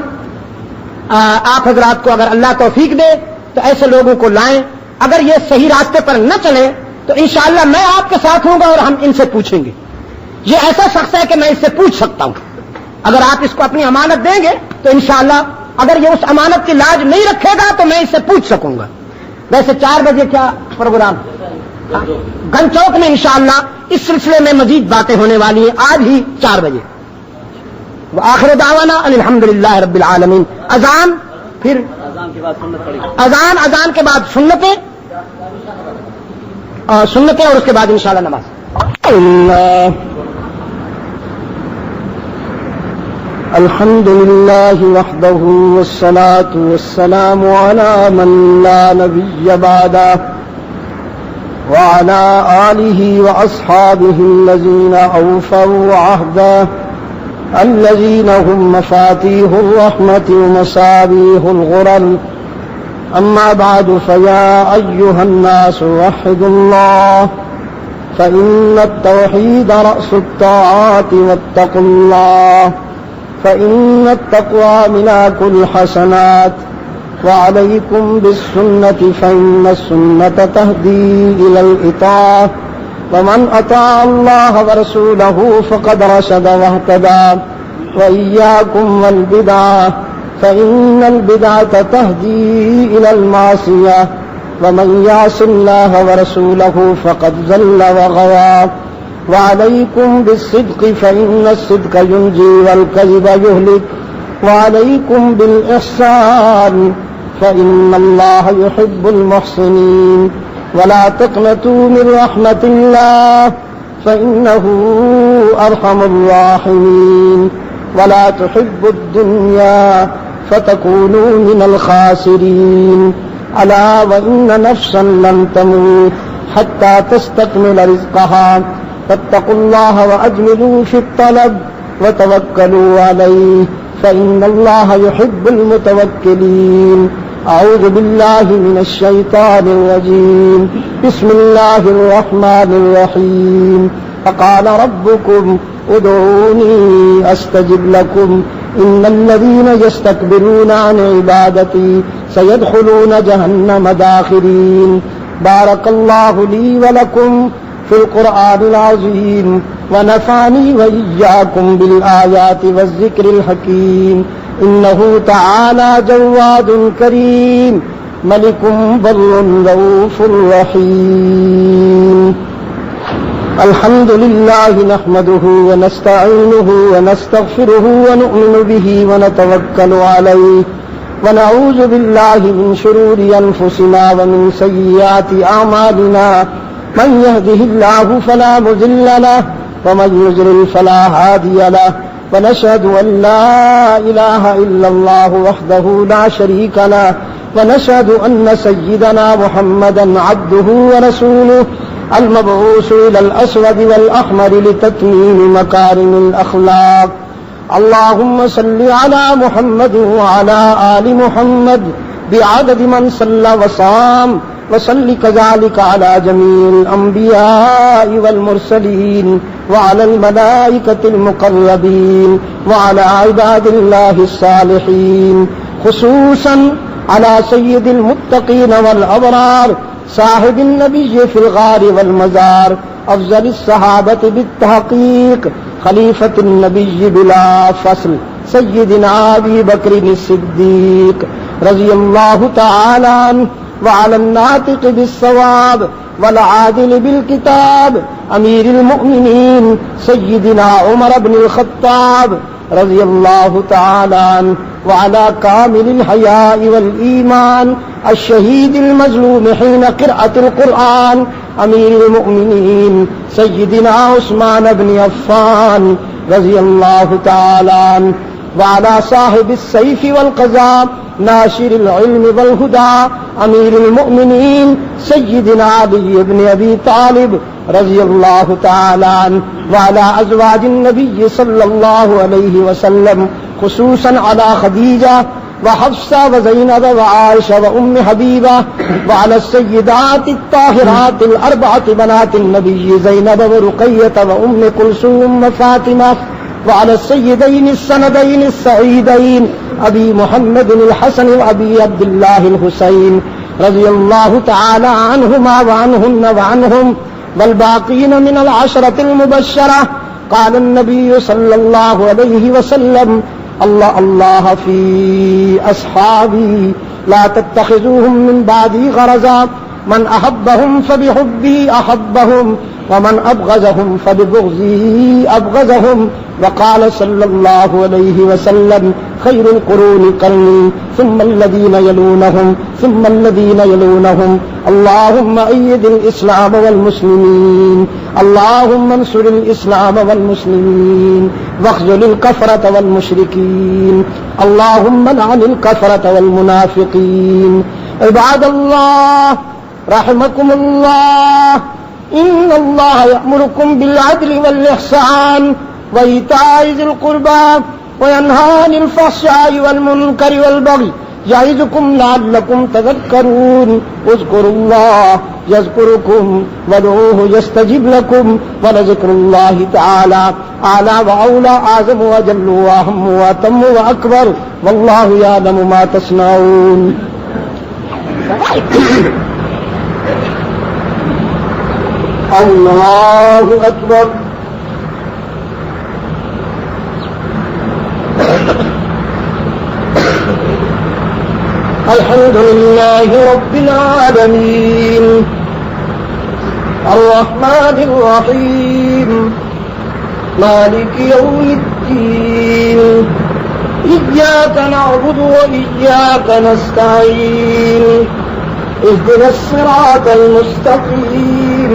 آپ حضرات کو اگر اللہ توفیق دے تو ایسے لوگوں کو لائیں. اگر یہ صحیح راستے پر نہ چلے تو انشاءاللہ میں آپ کے ساتھ ہوں گا اور ہم ان سے پوچھیں گے. یہ ایسا شخص ہے کہ میں اس سے پوچھ سکتا ہوں. اگر آپ اس کو اپنی امانت دیں گے تو انشاءاللہ اگر یہ اس امانت کی لاج نہیں رکھے گا تو میں اس سے پوچھ سکوں گا. ویسے 4 بجے کیا پروگرام؟ گن چوک میں انشاءاللہ اس سلسلے میں مزید باتیں ہونے والی ہیں, آج ہی 4 بجے. وآخر دعوانا ان الحمدللہ رب العالمین. اذان, پھر اذان کے بعد سنتیں اور اس کے بعد انشاءاللہ نماز. اللہ الحمد للہ وحدہ والصلاة والسلام علی من لا نبی بعدہ وعلى آلہ واصحابہ الذین اوفوا عہدہ الذین هم مفاتیح الرحمة ومصابیح الغرر. اما بعد فیا ایہا الناس وحدوا اللہ فإن التوحید رأس الطاعات واتقوا اللہ فإن التقوى ملاك الحسنات وعليكم بالسنة فإن السنة تهدي إلى الإطاعة ومن أطاع الله ورسوله فقد رشد واهتدى وإياكم والبدعة فإن البدعة تهدي إلى المعصية ومن يعص الله ورسوله فقد ضل وغوى وعليكم بالصدق فإن الصدق ينجي والكذب يهلك وعليكم بالإحسان فإن الله يحب المحسنين ولا تقنطوا من رحمة الله فإنه أرحم الراحمين ولا تحبوا الدنيا فتكونوا من الخاسرين ألا وإن نفسا لن تموت حتى تستكمل رزقها فاتقوا الله وأجملوا في الطلب وتوكلوا عليه فإن الله يحب المتوكلين. أعوذ بالله من الشيطان الرجيم. بسم الله الرحمن الرحيم. فقال ربكم ادعوني أستجب لكم إن الذين يستكبرون عن عبادتي سيدخلون جهنم داخرين. بارك الله لي ولكم في القرآن العظيم ونفعني وإياكم بالآيات والذكر الحكيم. إنه تعالى جواد كريم
ملك بر رؤوف رحيم. الحمد لله نحمده ونستعينه ونستغفره ونؤمن به ونتوكل عليه ونعوذ بالله من شرور أنفسنا ومن سيئات أعمالنا. من يهده الله فلا مضل له ومن يضلل فلا هادي له. ونشهد أن لا إله إلا الله وحده لا شريك له ونشهد أن سيدنا محمدا عبده ورسوله المبعوث إلى الأسود والأحمر لتتميم مكارم الأخلاق. اللهم صل على محمد وعلى آل محمد بعدد من صلى وصام وصل كذلك على جميع الأنبياء والمرسلين وعلى الملائكة المقربين وعلى عباد الله الصالحين، خصوصا على سيد المتقين والأبرار صاحب النبي في الغار والمزار، أفضل الصحابة بالتحقيق، خليفة النبي بلا فصل، سيدنا أبي بكر الصديق رضي الله تعالى عنه، وعلى الناطق بالصواب والعادل بالكتاب أمير المؤمنين سيدنا عمر بن الخطاب رضي الله تعالى عنه، وعلى كامل الحياء والإيمان الشهيد المظلوم حين قراءة القرآن أمير المؤمنين سيدنا عثمان بن عفان رضي الله تعالى عنه، وعلى صاحب السيف والقضاء ناشر العلم والهدى أمير المؤمنين سيدنا علي بن أبي طالب رضي الله تعالى عنه، وعلى أزواج النبي صلى الله عليه وسلم، خصوصا على خديجة وحفصة وزينب وعائشة وأم حبيبة، وعلى السيدات الطاهرات الأربعة بنات النبي زينب ورقية وأم كلثوم وفاطمة، وعلى السيدين السندين السعيدين أبي محمد الحسن وأبي عبد الله الحسين رضي الله تعالى عنهما وعنهن وعنهم والباقين من العشرة المبشرة. قال النبي صلى الله عليه وسلم: الله الله في أصحابي لا تتخذوهم من بعدي غرضا، من أحبهم فبحبي أحبهم ومن أبغضهم فببغضي أبغضهم. وقال صلى الله عليه وسلم: خير القرون قرني ثم الذين يلونهم ثم الذين يلونهم. اللهم أيد الإسلام والمسلمين، اللهم انصر الإسلام والمسلمين واخذل الكفرة والمشركين، اللهم لعن الكفرة والمنافقين. عباد الله رحمكم الله، إن الله يأمركم بالعدل والإحسان وإيتاء ذي القربى وينهى عن الفحشاء والمنكر والبغي يعظكم لعلكم تذكرون. اذكروا الله يذكركم وادعوه يستجب لكم، ولذكر الله تعالى أعلى وأولى أعظم وأجل وأهم وأتم وأكبر، والله يعلم ما تصنعون. الله أكبر. الحمد لله رب العالمين الرحمن الرحيم مالك يوم الدين، إياك نعبد وإياك نستعين، اهدنا الصراط المستقيم،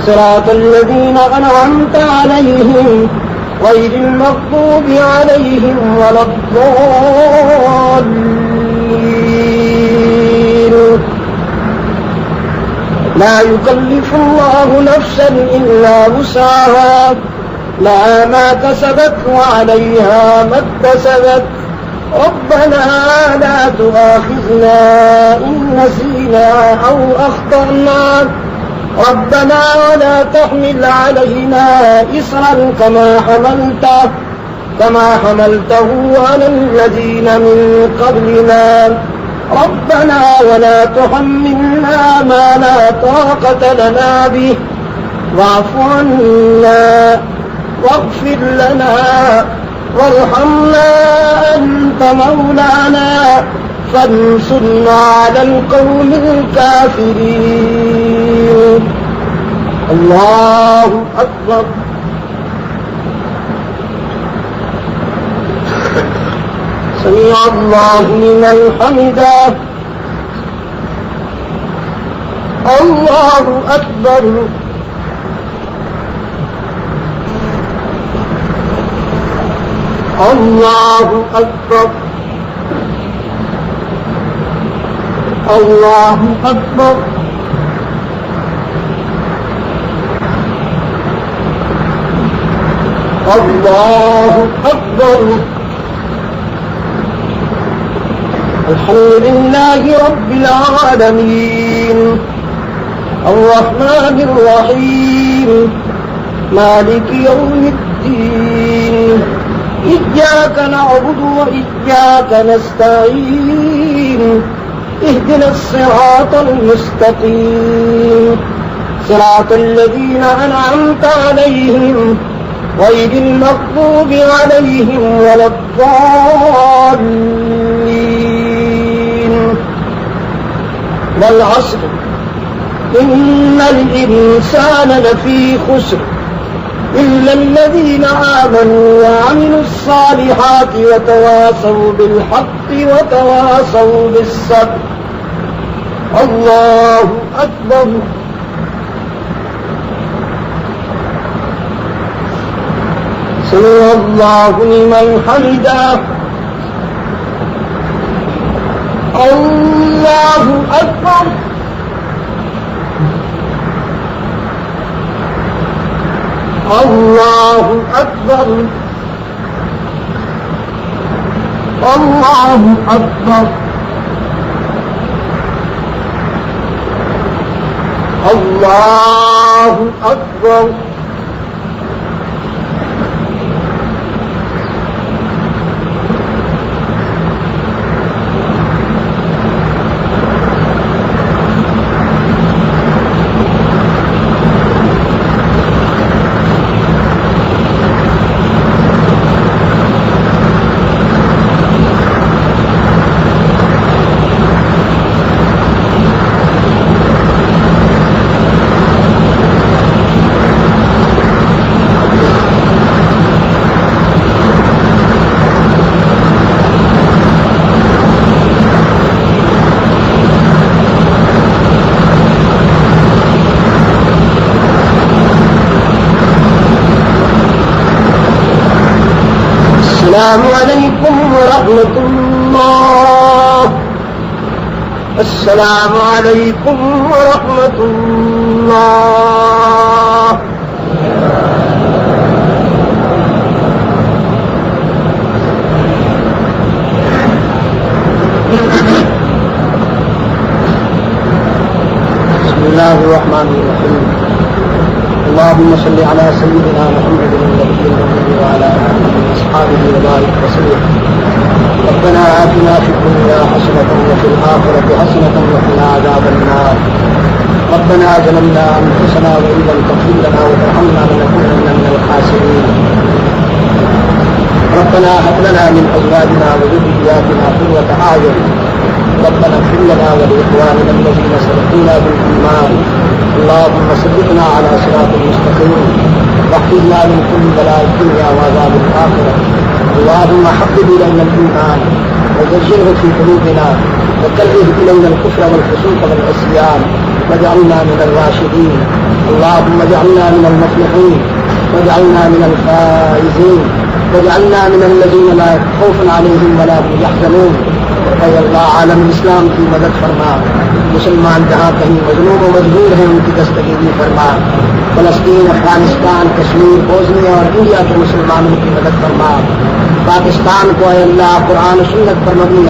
صراط الذين أنعمت عليهم غير المغضوب عليهم ولا الضالين. لا يكلف الله نفسا إلا وسعها، لها ما كسبت وعليها ما اكتسبت. ربنا لا تؤاخذنا إن نسينا أو أخطأنا، ربنا ولا تحمل علينا إصرا كما حملته على الذين من قبلنا، ربنا ولا تحملنا ما لا طاقة لنا به، واعف عنا واغفر لنا وارحمنا أنت مولانا فانصرنا على القوم الكافرين الله أكبر سمع الله لمن حمده الله أكبر الله أكبر الله أكبر الله أكبر الحمد لله رب العالمين الرحمن الرحيم مالك يوم الدين إياك نعبد وإياك نستعين اهدنا الصراط المستقيم صراط الذين أنعمت عليهم غير المغضوب عليهم ولا الضالين والعصر إن الإنسان لفي خسر إلا الذين آمنوا وعملوا الصالحات وتواصوا بالحق وتواصوا بالصبر الله أكبر سمع الله لمن حمده الله أكبر الله أكبر الله أكبر الله أكبر السلام عليكم ورحمة الله السلام عليكم ورحمة الله بسم الله الرحمن الرحيم اللهم صل على سيدنا محمد النبي الأمي وعلى آله وأصحابه وبارك وسلم ربنا آتنا في الدنيا حسنة وفي الآخرة حسنة وقنا عذاب النار ربنا ظلمنا أنفسنا وإن لم تغفر لنا وترحمنا لنكونن من الخاسرين ربنا هب لنا من أزواجنا وذرياتنا قرة أعين ربنا اغفر لنا ولإخواننا الذين سبقونا بالإيمان اللهم ثبتنا على صراط المستقيم واحفظنا من كل بلاء الدنيا وعذاب الآخرة اللهم حبب إلينا الإيمان وزينه في قلوبنا وكره إلينا الكفر والفسوق والعصيان واجعلنا من الراشدين اللهم اجعلنا من المفلحين واجعلنا من الفائزين واجعلنا من الذين لا خوف عليهم ولا هم يحزنون اے اللہ عالم اسلام کی مدد فرما مسلمان جہاں کہیں مظلوم و مجبور ہیں ان کی دستگیری فرما فلسطین افغانستان کشمیر بوسنیا اور انڈیا کے مسلمانوں کی مدد فرما پاکستان کو اے اللہ قرآن و سنت پر مبنی